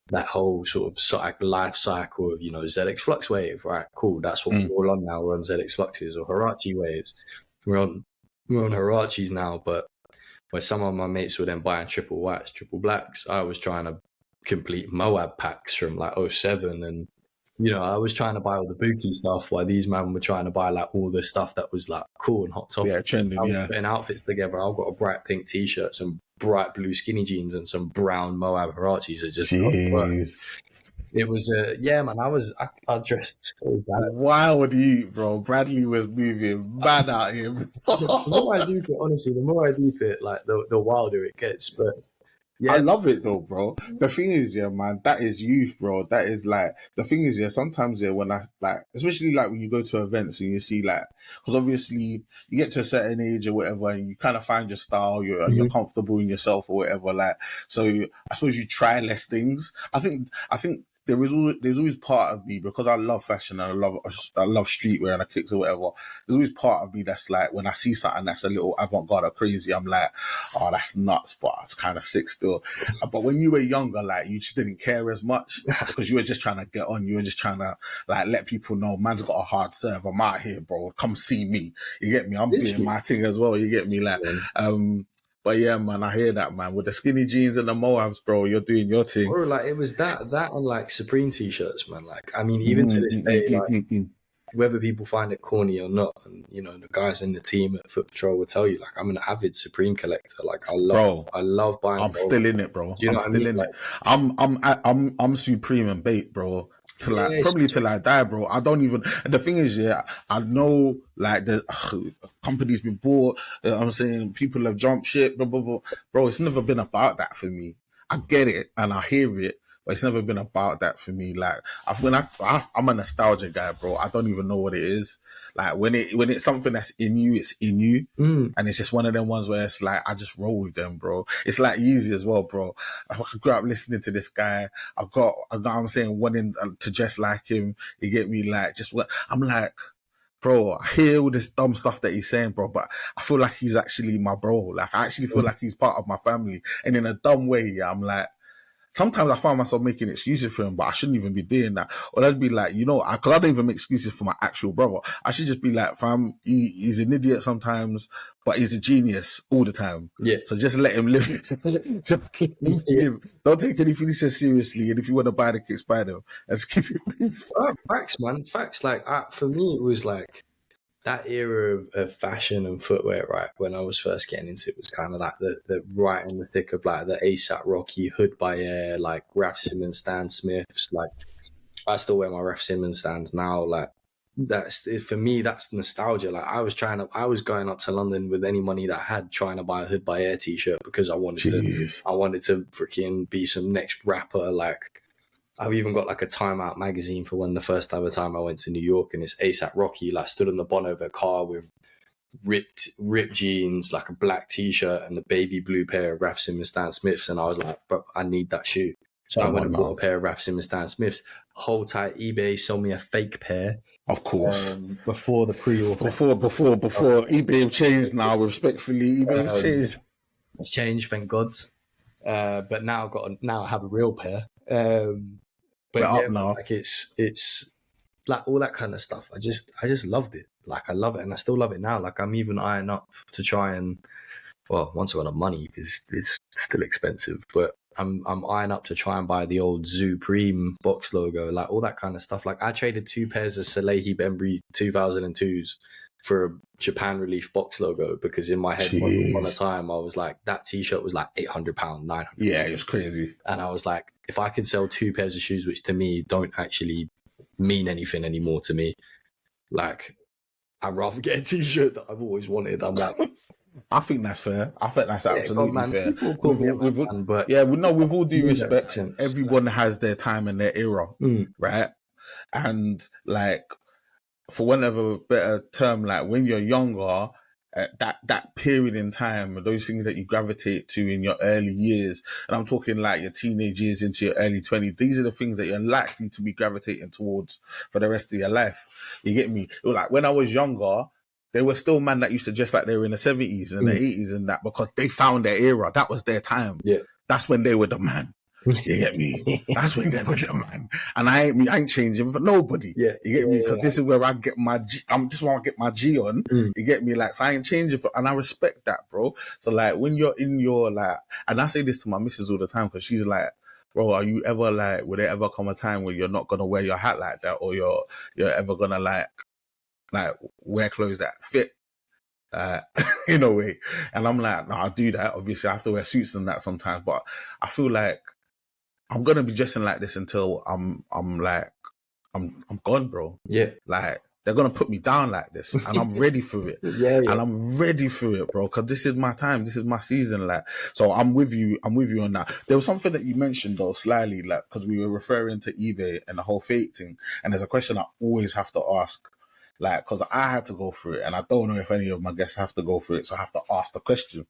S2: that whole sort of life cycle of, you know, ZX Flux Wave, right? Cool. That's what we're all on now. We're on ZX Fluxes or Hirachi Waves. We're on Hirachis now, but where some of my mates were then buying triple whites, triple blacks, I was trying to complete Moab packs from like '07, and you know, I was trying to buy all the bookie stuff while these men were trying to buy like all the stuff that was like cool and hot topic.
S1: Yeah, trending.
S2: I was
S1: Yeah,
S2: putting outfits together. I've got a bright pink t-shirt, some bright blue skinny jeans, and some brown Moab Hirachis that just
S1: jeez.
S2: it was yeah, man. I dressed so bad.
S1: Wild you, bro. Bradley was moving mad out here.
S2: The more I do it, honestly, the more I do it, like the wilder it gets. But yeah,
S1: I love it though, bro. The thing is, yeah, man, that is youth, bro. That is like, the thing is, yeah, sometimes, yeah, when I like, especially like when you go to events and you see like, because obviously you get to a certain age or whatever and you kind of find your style, you're comfortable in yourself or whatever. Like, so I suppose you try less things. I think there's always part of me, because I love fashion and I love streetwear and I kicks or whatever. There's always part of me that's like, when I see something that's a little avant-garde or crazy, I'm like, oh, that's nuts, but it's kind of sick still. But when you were younger, like you just didn't care as much because you were just trying to get on. You were just trying to like let people know, man's got a hard serve. I'm out here, bro. Come see me. You get me? I'm doing my thing as well. You get me? Like, but yeah, man, I hear that, man. With the skinny jeans and the Moabs, bro, you're doing your thing.
S2: Bro, like it was that and like Supreme t-shirts, man. Like, I mean, even to this day, like whether people find it corny or not, and you know, the guys in the team at Footpatrol will tell you, like, I'm an avid Supreme collector. Like, I love buying.
S1: I'm still in it, bro.
S2: I'm still in
S1: it. I'm Supreme and bait, bro. Till I die, bro. I don't even. And the thing is, yeah, I know like the company's been bought. I'm saying people have jumped shit, blah, blah, blah. Bro, it's never been about that for me. I get it and I hear it, but it's never been about that for me. Like I'm a nostalgia guy, bro. I don't even know what it is. Like when it's something that's in you, it's in you, and it's just one of them ones where it's like I just roll with them, bro. It's like Yeezy as well, bro. I grew up listening to this guy. I'm saying wanting to dress like him. You get me? Like just what I'm like. Bro, I hear all this dumb stuff that he's saying, bro, but I feel like he's actually my bro. Like, I actually feel like he's part of my family. And in a dumb way, yeah, I'm like, sometimes I find myself making excuses for him, but I shouldn't even be doing that. Or I'd be like, you know, because I don't even make excuses for my actual brother. I should just be like, fam, he's an idiot sometimes, but he's a genius all the time.
S2: Yeah.
S1: So just let him live. Just let him live. Don't take anything he says seriously. And if you want to buy the kicks, buy them. Let's keep it.
S2: Facts, man. Facts. Like for me, it was like that era of fashion and footwear, right? When I was first getting into it, was kind of like the right in the thick of like the ASAP Rocky, Hood by Air, like Raf Simons, Stan Smiths. Like I still wear my Raf Simons stands now. Like that's, for me, that's nostalgia. Like I was going up to London with any money that I had, trying to buy a Hood by Air t-shirt because I wanted to freaking be some next rapper. Like I've even got like a Time Out magazine for when the first ever time I went to New York, and it's ASAP Rocky, like stood on the bonnet of a car with ripped jeans, like a black t-shirt and the baby blue pair of Raf Simons Stan Smiths. And I was like, bro, I need that shoe. So I went and bought a pair of Raf Simons Stan Smiths. Hold tight, eBay sold me a fake pair.
S1: Of course.
S2: Before the pre-order.
S1: Before eBay have changed now, respectfully, eBay have changed.
S2: It's changed, thank God. But now I have a real pair. But
S1: We're
S2: yeah,
S1: up now.
S2: like it's like all that kind of stuff. I just loved it. Like I love it, and I still love it now. Like I'm even eyeing up to try and, well, once I got the money, because it's still expensive, but I'm eyeing up to try and buy the old Supreme box logo, like all that kind of stuff. Like I traded 2 pairs of Salehi Bembry 2002s for a Japan Relief box logo, because in my head on a time I was like, that t-shirt was like £800, £900.
S1: Yeah, it was crazy.
S2: And I was like, if I could sell 2 pairs of shoes, which to me don't actually mean anything anymore to me, like I'd rather get a t-shirt that I've always wanted. I'm like,
S1: I think that's fair. I think that's absolutely fair.
S2: But
S1: with all due respect, everyone has their time and their era, right? And like, for one of a better term, like when you're younger, that period in time, those things that you gravitate to in your early years, and I'm talking like your teenage years into your early 20s, these are the things that you're likely to be gravitating towards for the rest of your life. You get me? Like when I was younger, there were still men that used to dress like they were in the 70s and the 80s and that, because they found their era. That was their time.
S2: Yeah.
S1: That's when they were the man. You get me? That's when they were the man. And I ain't changing for nobody.
S2: Yeah.
S1: You get me? Because this is where I get my G. This where I get my G on. You get me? Like, so I ain't changing for, and I respect that, bro. So like, when you're in your like, and I say this to my missus all the time, because she's like, bro, are you ever like, will there ever come a time where you're not gonna wear your hat like that, or you're ever gonna like wear clothes that fit? In a way. And I'm like, no, I'll do that. Obviously I have to wear suits and that sometimes, but I feel like I'm gonna be dressing like this until I'm gone, bro.
S2: Yeah.
S1: Like they're gonna put me down like this, and I'm ready for it. And I'm ready for it, bro, because this is my time, this is my season. Like, so I'm with you on that. There was something that you mentioned though, slyly, like, because we were referring to eBay and the whole fake thing, and there's a question I always have to ask. Like, because I had to go through it, and I don't know if any of my guests have to go through it, so I have to ask the question.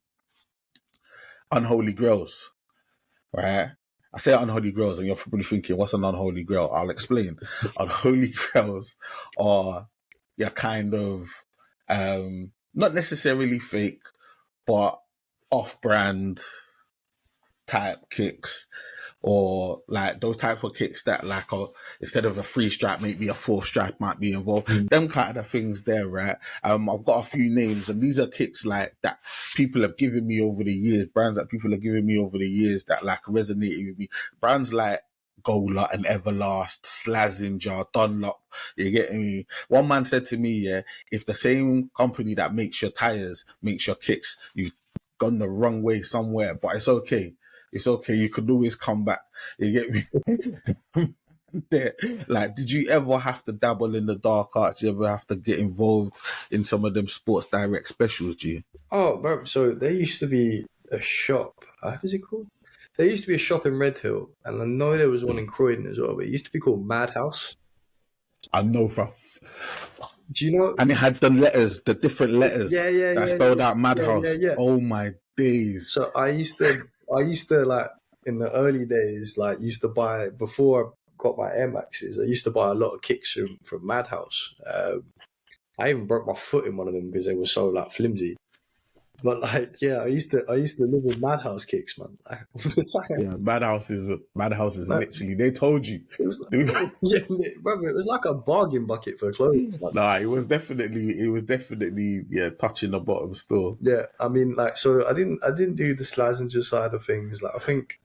S1: Unholy grails, right? I say unholy grails, and you're probably thinking, what's an unholy grail? I'll explain. Unholy grails are your kind of, not necessarily fake, but off-brand type kicks, or like those type of kicks that like instead of a 3 stripe, maybe a 4 stripe might be involved. Them kind of things there, right? I've got a few names, and these are kicks like that people have given me over the years, brands that people have given me over the years that like resonated with me. Brands like Gola and Everlast, Slazenger, Dunlop. You get me? One man said to me, yeah, if the same company that makes your tires makes your kicks, you've gone the wrong way somewhere, but it's okay. It's okay. You could always come back. You get me? There. Like, did you ever have to dabble in the dark arts? Did you ever have to get involved in some of them Sports Direct specials, G?
S2: Oh, bro. So there used to be a shop. What is it called? There used to be a shop in Redhill, and I know there was one in Croydon as well, but it used to be called Madhouse.
S1: I know
S2: do you know?
S1: And it had the different letters that spelled out Madhouse.
S2: Yeah.
S1: Oh my days.
S2: So I used to like in the early days, like used to buy, before I got my Air Maxes, I used to buy a lot of kicks from Madhouse. I even broke my foot in one of them because they were so like flimsy. But like, yeah, I used to live with Madhouse kicks, man.
S1: Yeah, Madhouse is literally, they told you.
S2: It was brother, it was like a bargain bucket for clothes. Man.
S1: Nah, it was definitely touching the bottom still.
S2: Yeah, I mean, like, so I didn't do the Slazenger side of things. Like, I think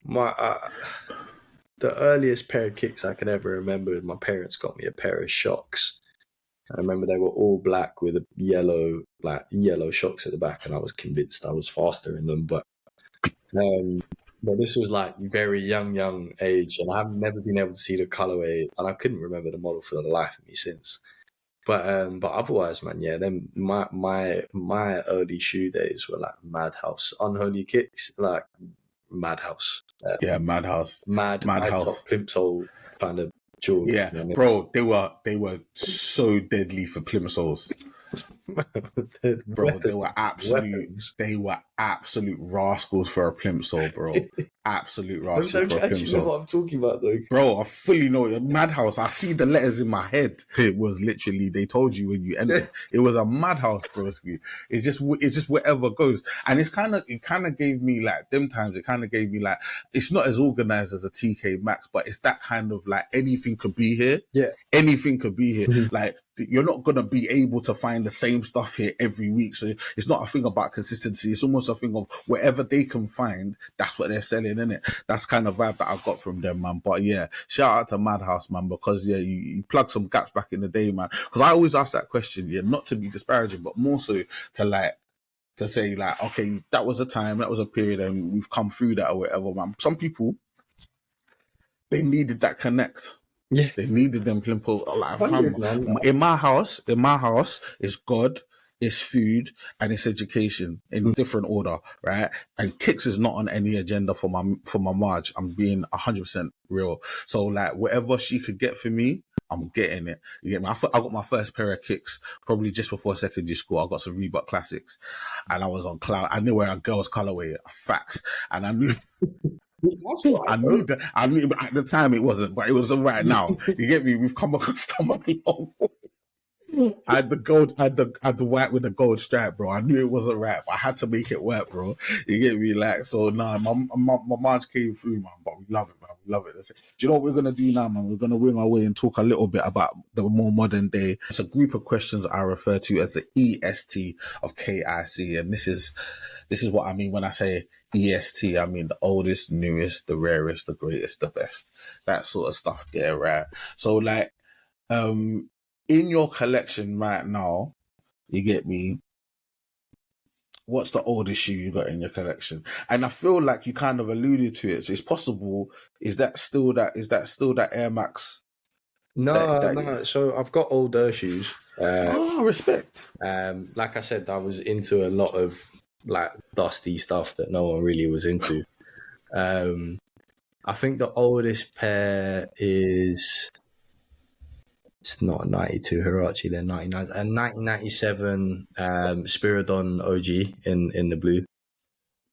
S2: the earliest pair of kicks I can ever remember is my parents got me a pair of Shocks. I remember they were all black with a yellow shocks at the back, and I was convinced I was faster in them. But this was like very young age, and I've never been able to see the colorway, and I couldn't remember the model for the life of me since. But otherwise, man, yeah, then my early shoe days were like Madhouse, Unholy kicks, like Madhouse.
S1: Yeah, Madhouse.
S2: Mad high top
S1: Madhouse.
S2: plimsoll kind of jewels.
S1: Yeah,
S2: You know
S1: bro, they were so deadly for plimsolls.
S2: what I mean?
S1: Bro,
S2: Weapons.
S1: they were absolute rascals for a plimsoll, bro. Absolute rascals
S2: Don't
S1: for
S2: you
S1: a
S2: actually know
S1: plimsoll.
S2: what I'm talking about, though?
S1: Bro, I fully know it. Madhouse. I see the letters in my head. It was literally, they told you when you entered. It was a madhouse, broski. It's just whatever goes. And it kind of gave me like, them times, it kind of gave me like, it's not as organized as a TK Maxx, but it's that kind of like, anything could be here.
S2: Yeah.
S1: Anything could be here. Like, you're not going to be able to find the same stuff here every week. So it's not a thing about consistency. It's almost a thing of whatever they can find, that's what they're selling, innit? That's kind of vibe that I got from them, man. But yeah, shout out to Madhouse, man, because yeah, you plugged some gaps back in the day, man. Because I always ask that question, yeah, not to be disparaging, but more so to say like, okay, that was a time, that was a period, and we've come through that or whatever, man. Some people, they needed that connect.
S2: Yeah.
S1: They needed them plimple. Like,
S2: 100, man.
S1: in my house, it's God, it's food, and it's education in different order, right? And Kicks is not on any agenda for my Marge. I'm being 100% real. So like, whatever she could get for me, I'm getting it. You get me? I got my first pair of Kicks probably just before secondary school. I got some Reebok Classics, and I was on cloud. I knew where a girl's colorway, facts, and I knew.
S2: That's all right, bro.
S1: I knew at the time it wasn't, but it was right now. You get me? We've come a long way. I had the white with the gold stripe, bro. I knew it wasn't right, but I had to make it work, bro. You get me? Like, so nah, my March came through, man, but we love it, man. We love it. Do you know what we're gonna do now, man? We're gonna wing our way and talk a little bit about the more modern day. It's a group of questions I refer to as the EST of KIC, and this is what I mean when I say EST. I mean the oldest, newest, the rarest, the greatest, the best. That sort of stuff there, right? So like, in your collection right now, you get me, what's the oldest shoe you got in your collection? And I feel like you kind of alluded to it. So it's possible, is that still that Air Max?
S2: No. So I've got older shoes.
S1: Respect.
S2: Like I said, I was into a lot of like dusty stuff that no one really was into. I think the oldest pair is, it's not a 92 Hirachi, they're 99, a 1997 Spiridon OG in the blue.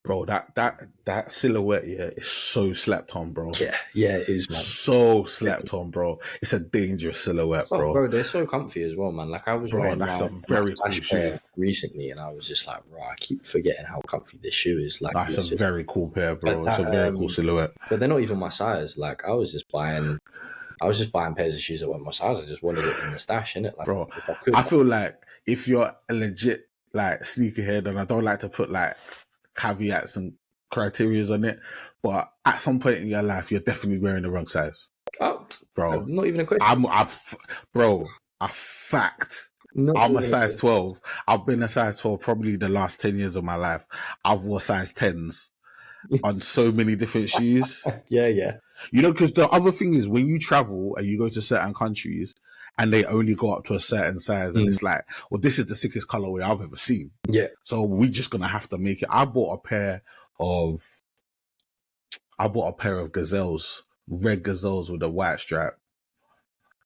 S1: Bro, that silhouette, yeah, is so slept on, bro.
S2: Yeah, it is, man.
S1: So slept on, bro. It's a dangerous silhouette, bro.
S2: Bro, they're so comfy as well, man. Like I was wearing
S1: that's a very cool shoe
S2: recently, and I was just like, bro, I keep forgetting how comfy this shoe is. Like,
S1: that's a very cool pair, bro. It's a very cool silhouette.
S2: But they're not even my size. Like I was just buying pairs of shoes that weren't my size. I just wanted it in the stash, innit? Like,
S1: bro, I feel like if you're a legit like sneakerhead, and I don't like to put like caveats and criterias on it, but at some point in your life, you're definitely wearing the wrong size.
S2: Oh,
S1: bro,
S2: not even a question.
S1: I'm a size 12. I've been a size 12 probably the last 10 years of my life. I've worn size 10s on so many different shoes.
S2: Yeah.
S1: You know, because the other thing is when you travel and you go to certain countries and they only go up to a certain size, and it's like, well, this is the sickest colorway I've ever seen.
S2: Yeah.
S1: So we're just gonna have to make it. I bought a pair of gazelles, red gazelles with a white stripe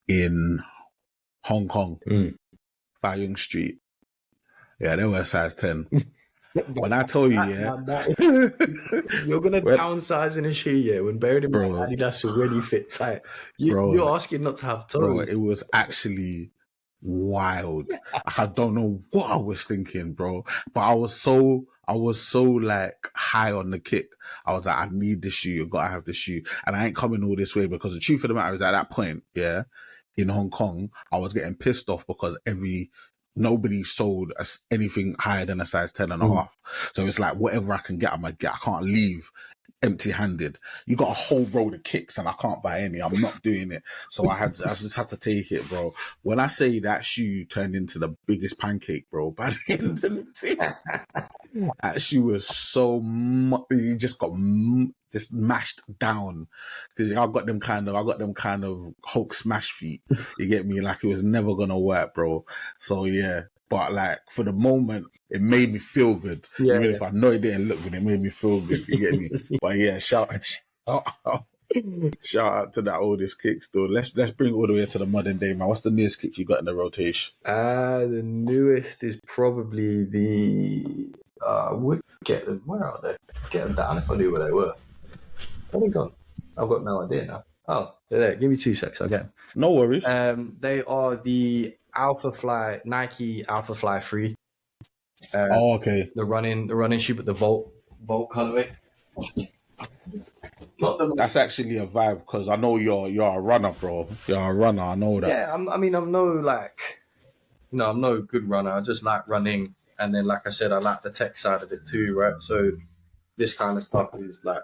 S1: in Hong Kong, Fayung Street. Yeah, they were a size 10. When I tell you,
S2: you're gonna downsize in a shoe, yeah. When bearing in mind Adidas already fit tight, you're asking not to have toes.
S1: Bro, it was actually wild. I don't know what I was thinking, bro. But I was so like high on the kick. I was like, I need this shoe. You gotta have the shoe, and I ain't coming all this way because the truth of the matter is, at that point, yeah, in Hong Kong, I was getting pissed off because nobody sold anything higher than a size 10 and a half. So it's like, whatever I can get, I'm gonna get. I can't leave empty-handed. You got a whole road of Kicks and I can't buy any. I'm not doing it. So I just had to take it, bro. When I say that shoe turned into the biggest pancake, bro, by the end of the day, that shoe was so you just got just mashed down because I got them kind of Hulk smash feet. You get me? Like it was never gonna work, bro. So yeah, but like for the moment, it made me feel good.
S2: Yeah,
S1: Even
S2: yeah.
S1: if I know it didn't look good, it made me feel good. You get me? But yeah, shout out to that oldest kick still. Let's bring it all the way to the modern day, man. What's the newest kick you got in the rotation?
S2: The newest is probably the. I would get them. Where are they? Get them down if I knew where they were. Where are they gone? I've got no idea now. Oh, they're there. Give me 2 secs. I'll get them.
S1: No worries.
S2: They are the Nike Alpha Fly 3.
S1: Okay.
S2: The running shoe, but the Volt colorway.
S1: That's actually a vibe because I know you're a runner, bro. You're a runner. I know that.
S2: Yeah, I'm no good runner. I just like running, and then like I said, I like the tech side of it too, right? So this kind of stuff is like.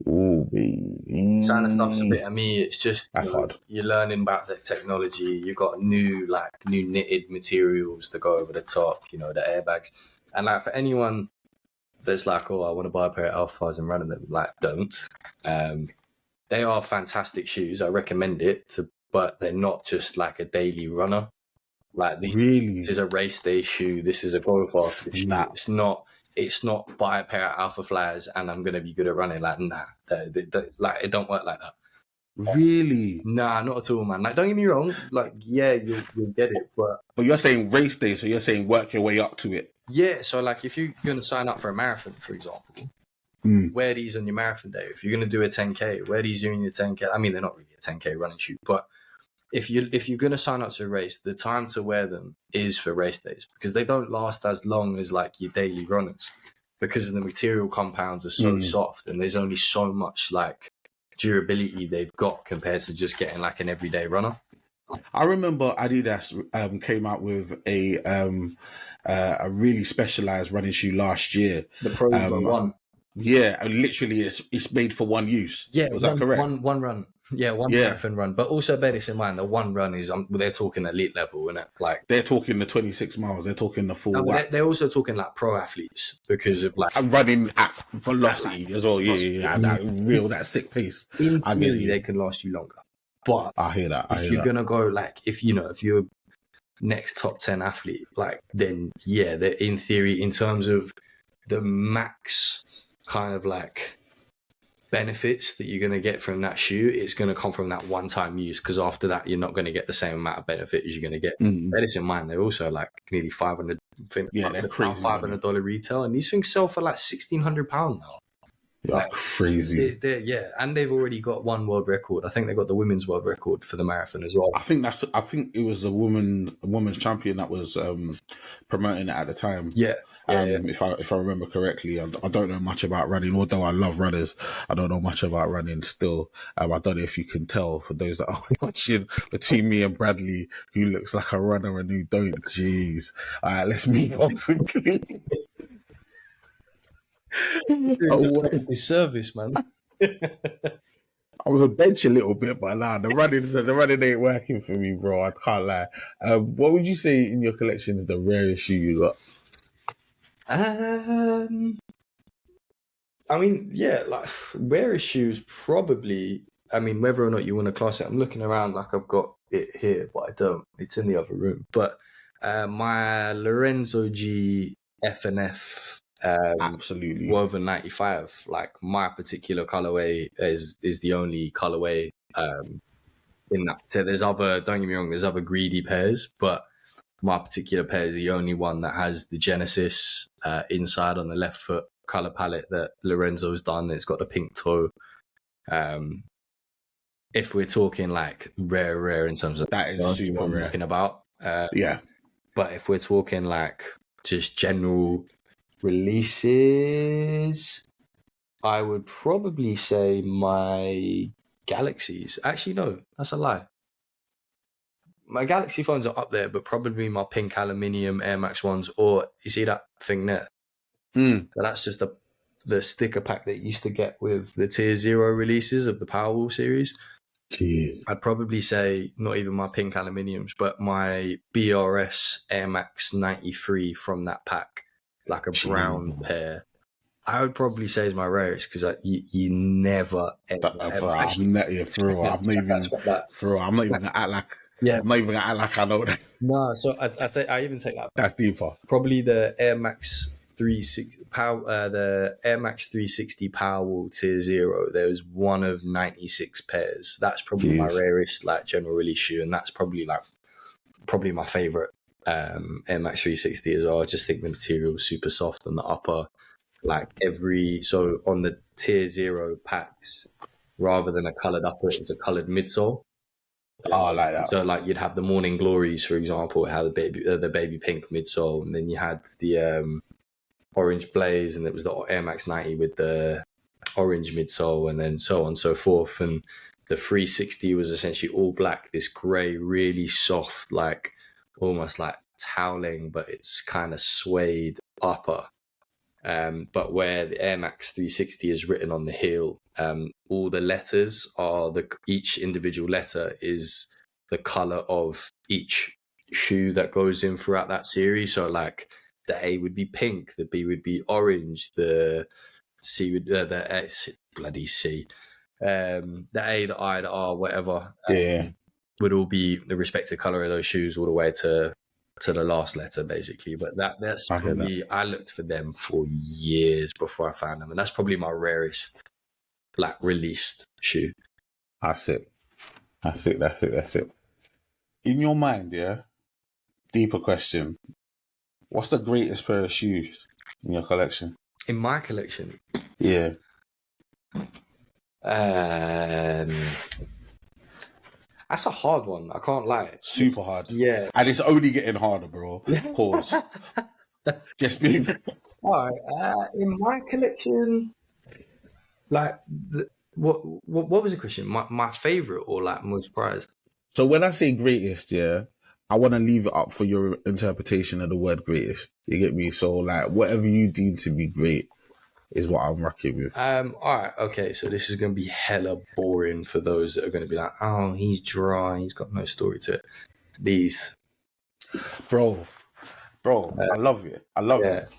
S1: Ooh,
S2: Kind of stuff's a bit of me. It's just
S1: that's hard.
S2: You're learning about the technology. You've got new knitted materials to go over the top. The airbags, and like for anyone that's like, oh, I want to buy a pair of Alphas and run them, like don't. They are fantastic shoes. I recommend it but they're not just like a daily runner. Like this is a race day shoe. This is a go fast shoe. It's not buy a pair of Alpha Flyers and I'm gonna be good at running. Like nah, like it don't work like that.
S1: Really?
S2: Nah, not at all, man. Like don't get me wrong. Like yeah, you'll get it, but
S1: you're saying race day, so you're saying work your way up to it.
S2: Yeah, so like if you're gonna sign up for a marathon, for example, wear these on your marathon day. If you're gonna do a 10K, wear these during your 10K. I mean, they're not really a 10K running shoe, but if you're going to sign up to a race, the time to wear them is for race days because they don't last as long as like your daily runners because the material compounds are so soft and there's only so much like durability they've got compared to just getting like an everyday runner.
S1: I remember Adidas came out with a really specialized running shoe last year.
S2: The PROZECH 1.
S1: Yeah, literally it's made for one use.
S2: Yeah,
S1: was that correct?
S2: One run. Yeah, one marathon run. But also bear this in mind, the one run is they're talking elite level, isn't it? Like
S1: they're talking the 26 miles, they're talking the full
S2: they're also talking like pro athletes because of like
S1: running at velocity as well. Yeah. That sick pace.
S2: In theory, they can last you longer. But
S1: I hear that.
S2: If you're gonna go like if you're next top 10 athlete, like then yeah, they're in theory in terms of the max kind of like benefits that you're going to get from that shoe, it's going to come from that one-time use because after that you're not going to get the same amount of benefit as you're going to get. Bear this in mind, they're also like nearly $500.
S1: They're crazy.
S2: $500 retail, and these things sell for like £1,600 now.
S1: Like crazy.
S2: Yeah, and they've already got one world record. I think they got the women's world record for the marathon as well.
S1: I think it was a women's champion that was promoting it at the time.
S2: Yeah.
S1: If I remember correctly, I don't know much about running. Although I love runners, I don't know much about running. Still, I don't know if you can tell for those that are watching between me and Bradley, who looks like a runner and who don't. Jeez. All right, let's move on quickly.
S2: The service, man.
S1: I was on bench a little bit, but nah, the running ain't working for me, bro. I can't lie. What would you say in your collection is the rarest shoe you got?
S2: I mean, yeah, like rarest shoes probably. I mean, whether or not you want to class it, I'm looking around like I've got it here, but I don't. It's in the other room. But my Lorenzo G FNF.
S1: Absolutely
S2: woven 95, like my particular colorway is the only colorway in that. So don't get me wrong, there's other greedy pairs, but my particular pair is the only one that has the Genesis inside on the left foot color palette that Lorenzo's done. It's got the pink toe. If we're talking like rare in terms of
S1: that is super rare.
S2: Talking about
S1: yeah,
S2: but if we're talking like just general releases, I would probably say my Galaxies. Actually, no, that's a lie. My Galaxy phones are up there, but probably my pink aluminium Air Max ones, or you see that thing there? So that's just the sticker pack that you used to get with the Tier 0 releases of the Powerwall series.
S1: Jeez.
S2: I'd probably say not even my pink aluminiums, but my BRS Air Max 93 from that pack. Like a brown pair, I would probably say is my rarest because you never ever.
S1: I'm not even gonna act like
S2: Yeah.
S1: I'm not even gonna act like I know that.
S2: No, so I even take that.
S1: That's deeper.
S2: Probably the Air Max 360 power, the Air Max 360 Powerwall Tier 0. There was one of 96 pairs. That's probably my rarest like general release shoe, and that's probably my favorite Air Max 360 as well. I just think the material is super soft on the upper. Like so on the Tier 0 packs, rather than a coloured upper, it was a coloured midsole.
S1: Oh, I like that.
S2: So like you'd have the Morning Glories, for example, it had the baby pink midsole, and then you had the Orange Blaze, and it was the Air Max 90 with the orange midsole, and then so on and so forth. And the 360 was essentially all black, this grey, really soft, like almost like toweling, but it's kind of suede upper. But where the Air Max 360 is written on the heel, all the letters are each individual letter is the color of each shoe that goes in throughout that series. So like the A would be pink, the B would be orange, the C would the S, bloody C, the A, the I, the R, whatever. Would all be the respective color of those shoes all the way to the last letter, basically. But that's probably, I looked for them for years before I found them, and that's probably my rarest like released shoe.
S1: That's it. In your mind, yeah, deeper question, what's the greatest pair of shoes in your collection?
S2: In my collection?
S1: Yeah.
S2: That's a hard one. I can't lie.
S1: Super hard.
S2: Yeah.
S1: And it's only getting harder, bro. Pause. Yes, please.
S2: All right. In my collection, like, what was the question? My favorite or like most prized?
S1: So when I say greatest, yeah, I want to leave it up for your interpretation of the word greatest. You get me? So like, whatever you deem to be great is what I'm rocking with.
S2: All right, okay. So this is going to be hella boring for those that are going to be like, oh, he's dry. He's got no story to it. These,
S1: bro, I love it. I love it.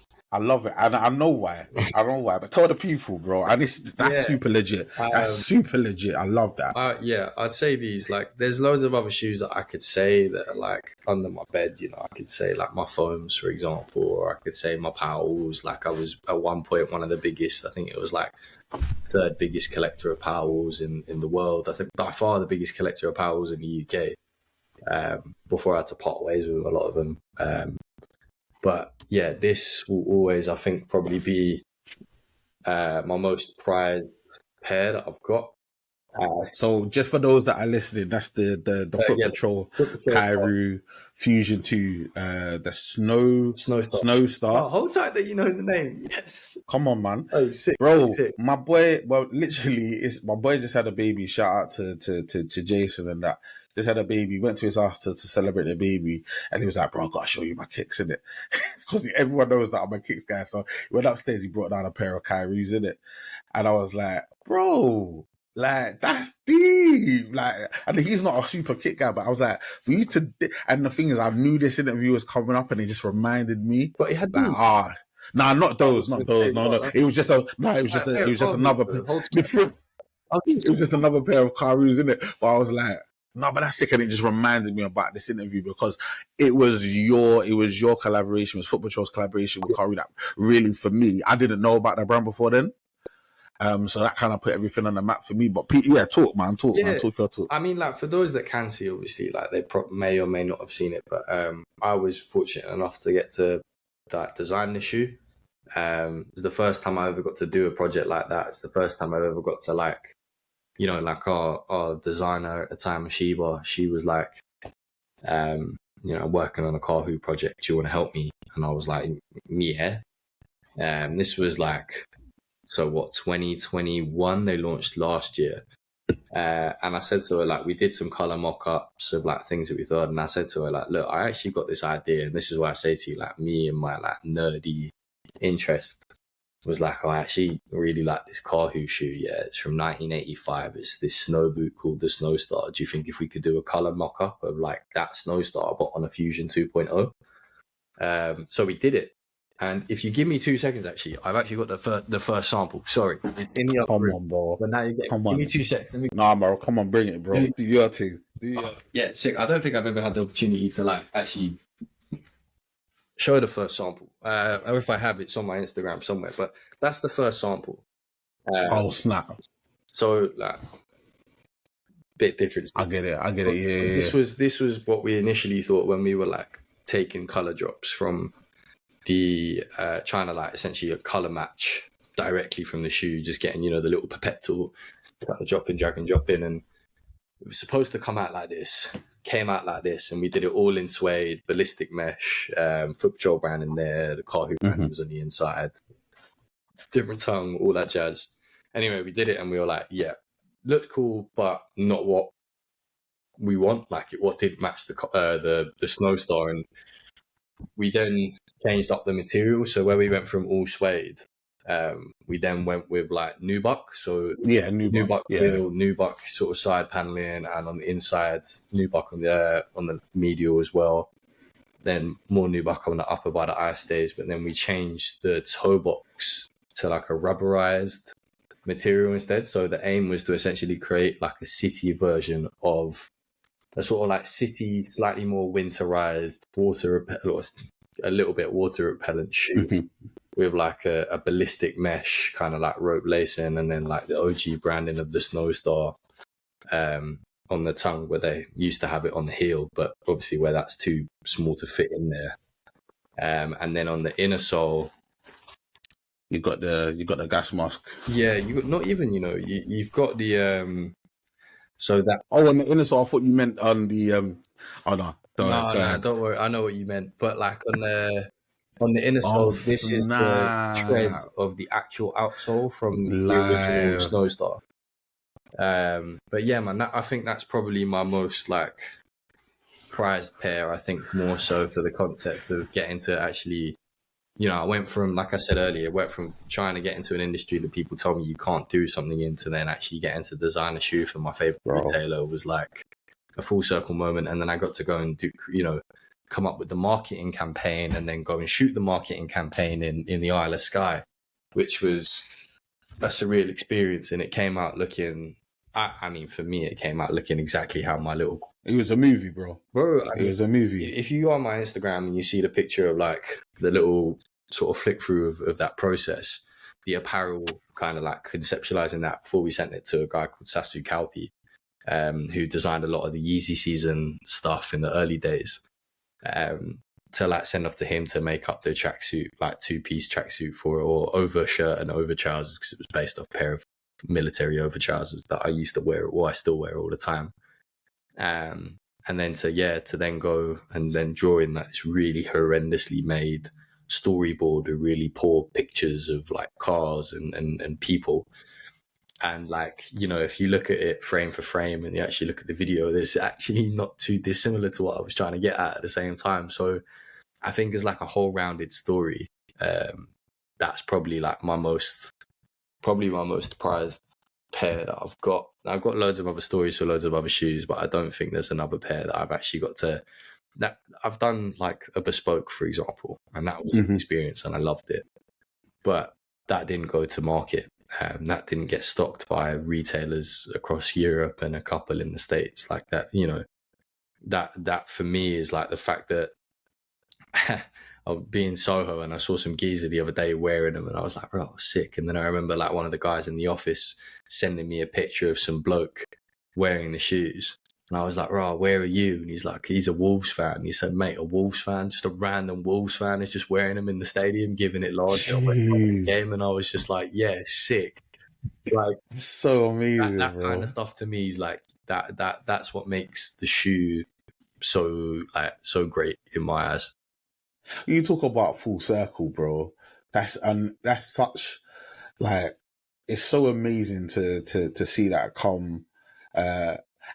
S1: And I know why. But tell the people, bro. And that's super legit. That's super legit. I love that.
S2: Yeah, I'd say these. Like, there's loads of other shoes that I could say that are like under my bed. You know, I could say like my foams, for example, or I could say my Powerwalls. Like I was at one point one of the biggest. I think it was like third biggest collector of Powerwalls in the world. I think by far the biggest collector of Powerwalls in the UK. Before I had to part ways with a lot of them. But yeah, this will always, I think, probably be my most prized pair that I've got.
S1: So just for those that are listening, that's the Footpatrol Cairo Fusion 2, the Snowstar.
S2: Oh, hold tight that you know the name. Yes.
S1: Come on, man.
S2: Oh, sick.
S1: Bro,
S2: sick.
S1: My boy, well, literally, my boy just had a baby. Shout out to Jason and that. Just had a baby, went to his house to celebrate the baby, and he was like, bro, I gotta show you my kicks, innit? Because everyone knows that I'm a kicks guy. So he went upstairs, he brought down a pair of Kairos, innit? And I was like, bro, like, that's deep. Like, and he's not a super kick guy, but I was like, for you to, and the thing is, I knew this interview was coming up, and it just reminded me.
S2: But he had
S1: like, nah, not those. No. It was just another pair. It was just another pair of Kairos, innit? But I was like, no, but that's sick, and it just reminded me about this interview because it was your collaboration, it was Footpatrol's collaboration with Kari that really, for me, I didn't know about that brand before then. So that kind of put everything on the map for me. But talk your talk.
S2: I mean, like for those that can see, obviously, like they may or may not have seen it, but I was fortunate enough to get to design the shoe. It was the first time I ever got to do a project like that. It's the first time I've ever got to like, you know, like our designer at the time, Sheba, she was like, you know, working on a Kahu project. Do you want to help me? And I was like, yeah. This was like, 2021, they launched last year. And I said to her, like, we did some color mock-ups of like things that we thought. And I said to her, like, look, I actually got this idea. And this is why I say to you, like, me and my like nerdy interest was like, I actually really like this Kahu shoe. Yeah, it's from 1985. It's this snow boot called the Snowstar. Do you think if we could do a color mock-up of like that Snowstar but on a Fusion 2.0? So we did it. And if you give me 2 seconds, actually, I've actually got the first sample. Sorry, it's in the other room.
S1: On, bro.
S2: But now you give me 2 seconds.
S1: Nah, bro, come on, bring it, bro. Do your thing.
S2: Yeah, sick. I don't think I've ever had the opportunity to like actually show the first sample. Or if I have, it's on my Instagram somewhere. But that's the first sample.
S1: Oh snap!
S2: So like, bit different.
S1: I get it. Yeah.
S2: This was what we initially thought when we were like taking color drops from the trying to like essentially a color match directly from the shoe, just getting the little pipette tool, kind of drop in, and it was supposed to come out like this. Came out like this, and we did it all in suede, ballistic mesh, Footpatrol brand in there, the Kahoo brand was on the inside, different tongue, all that jazz. Anyway, we did it, and we were like, yeah, looked cool, but not what we want. Like, what did match the Snowstar, and we then changed up the material. So where we went from all suede, we then went with like nubuck. So
S1: yeah, nubuck
S2: feel, nubuck sort of side paneling, and on the inside, nubuck on the medial as well. Then more nubuck on the upper by the eye stage. But then we changed the toe box to like a rubberized material instead. So the aim was to essentially create like a city version of a sort of like city, slightly more winterized, a little bit water repellent shoe with like a ballistic mesh kind of like rope lacing, and then like the OG branding of the Snowstar on the tongue, where they used to have it on the heel, but obviously where that's too small to fit in there. And then on the inner sole,
S1: you got the gas mask.
S2: Yeah, you got not even you've got the so that
S1: on the inner sole. I thought you meant on the oh no.
S2: Don't worry. I know what you meant, but like on the inner sole, this is the tread of the actual outsole from the original Snowstar. But yeah, man, I think that's probably my most like prized pair. I think more so for the concept of getting to actually, I went from, like I said earlier, trying to get into an industry that people told me you can't do something in, to then actually get into design a shoe for my favorite retailer was like a full circle moment. And then I got to go and do, come up with the marketing campaign, and then go and shoot the marketing campaign in the Isle of Skye, which was a surreal experience. And it came out looking, I mean, for me, it came out looking exactly how my little...
S1: It was a movie, bro. It was a movie.
S2: If you go on my Instagram and you see the picture of like the little sort of flick through of that process, the apparel kind of like conceptualizing that before we sent it to a guy called Sasu Kalpi, who designed a lot of the Yeezy season stuff in the early days, to like send off to him to make up the tracksuit, like 2-piece tracksuit for, or over shirt and over trousers, because it was based off a pair of military over trousers that I used to wear, or I still wear all the time. And then to then go and then draw in like this really horrendously made storyboard with really poor pictures of like cars and people. And like, if you look at it frame for frame and you actually look at the video, it's actually not too dissimilar to what I was trying to get at the same time. So I think it's like a whole rounded story. That's probably like my most prized pair that I've got. I've got loads of other stories for loads of other shoes, but I don't think there's another pair that I've actually got that I've done like a bespoke, for example, and that was an experience and I loved it. But that didn't go to market. That didn't get stocked by retailers across Europe and a couple in the States like that. That for me is like the fact that I'll be in Soho and I saw some geezer the other day wearing them, and I was like, bro, sick. And then I remember like one of the guys in the office sending me a picture of some bloke wearing the shoes. And I was like, bro, where are you? And he's like, he's a Wolves fan. He said, mate, a Wolves fan, just a random Wolves fan is just wearing them in the stadium, giving it large game. And I was just like, yeah, sick. Like,
S1: so amazing,
S2: that
S1: bro.
S2: kind of stuff to me is like that's what makes the shoe so great in my eyes.
S1: You talk about full circle, bro. That's such like, it's so amazing to see that come,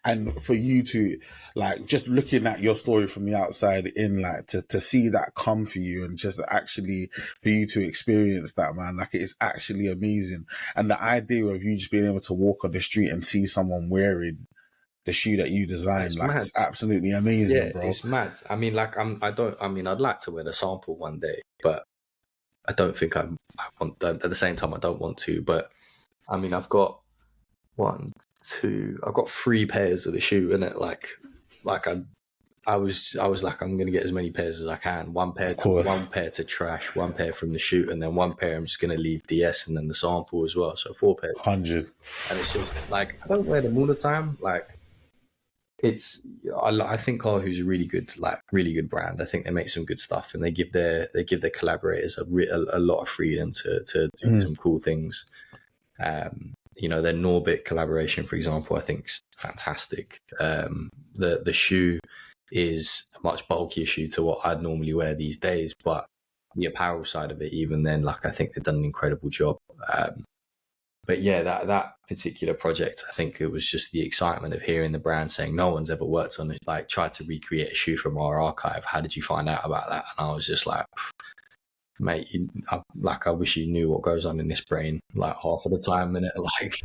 S1: and for you to like, just looking at your story from the outside in, like to see that come for you, and just actually for you to experience that, man, like it's actually amazing. And the idea of you just being able to walk on the street and see someone wearing the shoe that you designed, it's absolutely amazing, bro.
S2: It's mad. I mean, like I'd like to wear the sample one day, but I don't think I want. At the same time, I don't want to. But I mean, I've got 1, I've got 3 pairs of the shoe in it. Like I was like, I'm gonna get as many pairs as I can. One pair to trash, 1 pair from the shoot, and then 1 pair I'm just gonna leave DS and then the sample as well. So 4 pairs.
S1: 100.
S2: And it's just like, I don't wear them all the time. Like, I think Who's a really good brand. I think they make some good stuff, and they give their collaborators a lot of freedom to do some cool things. You know, their Norbit collaboration, for example, I think is fantastic. The shoe is a much bulkier shoe to what I'd normally wear these days, but the apparel side of it, even then, like, I think they've done an incredible job. But yeah, that particular project, I think it was just the excitement of hearing the brand saying no one's ever worked on it, like, try to recreate a shoe from our archive. How did you find out about that? And I was just like, mate, I wish you knew what goes on in this brain, like, half of the time. And like,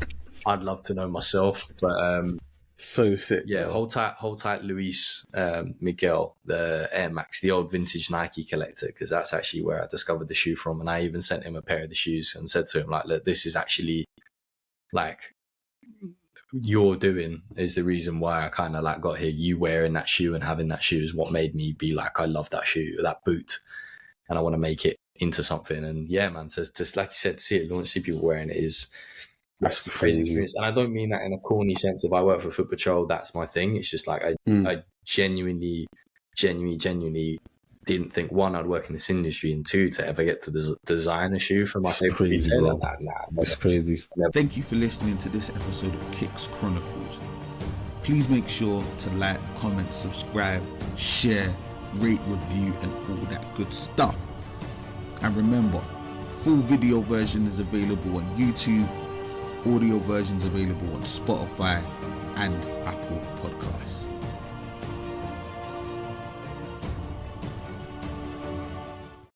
S2: I'd love to know myself, but
S1: so sick.
S2: Yeah,
S1: bro.
S2: hold tight, Luis Miguel, the Air Max, the old vintage Nike collector, because that's actually where I discovered the shoe from. And I even sent him a pair of the shoes and said to him, like, look, this is actually, like, you're doing is the reason why I kind of like got here. You wearing that shoe and having that shoe is what made me be like, I love that shoe, that boot, and I want to make it into something. And yeah, man, to like you said, see it launch, see people wearing it is that's a crazy experience. And I don't mean that in a corny sense. If I work for Footpatrol, that's my thing. It's just like I genuinely didn't think, 1, I'd work in this industry, and 2, to ever get to design a shoe for my favorite retailer.
S1: It's crazy. Thank you for listening to this episode of Kicks Chronicles. Please make sure to like, comment, subscribe, share, rate, review, and all that good stuff. And remember, full video version is available on YouTube, audio versions available on Spotify and Apple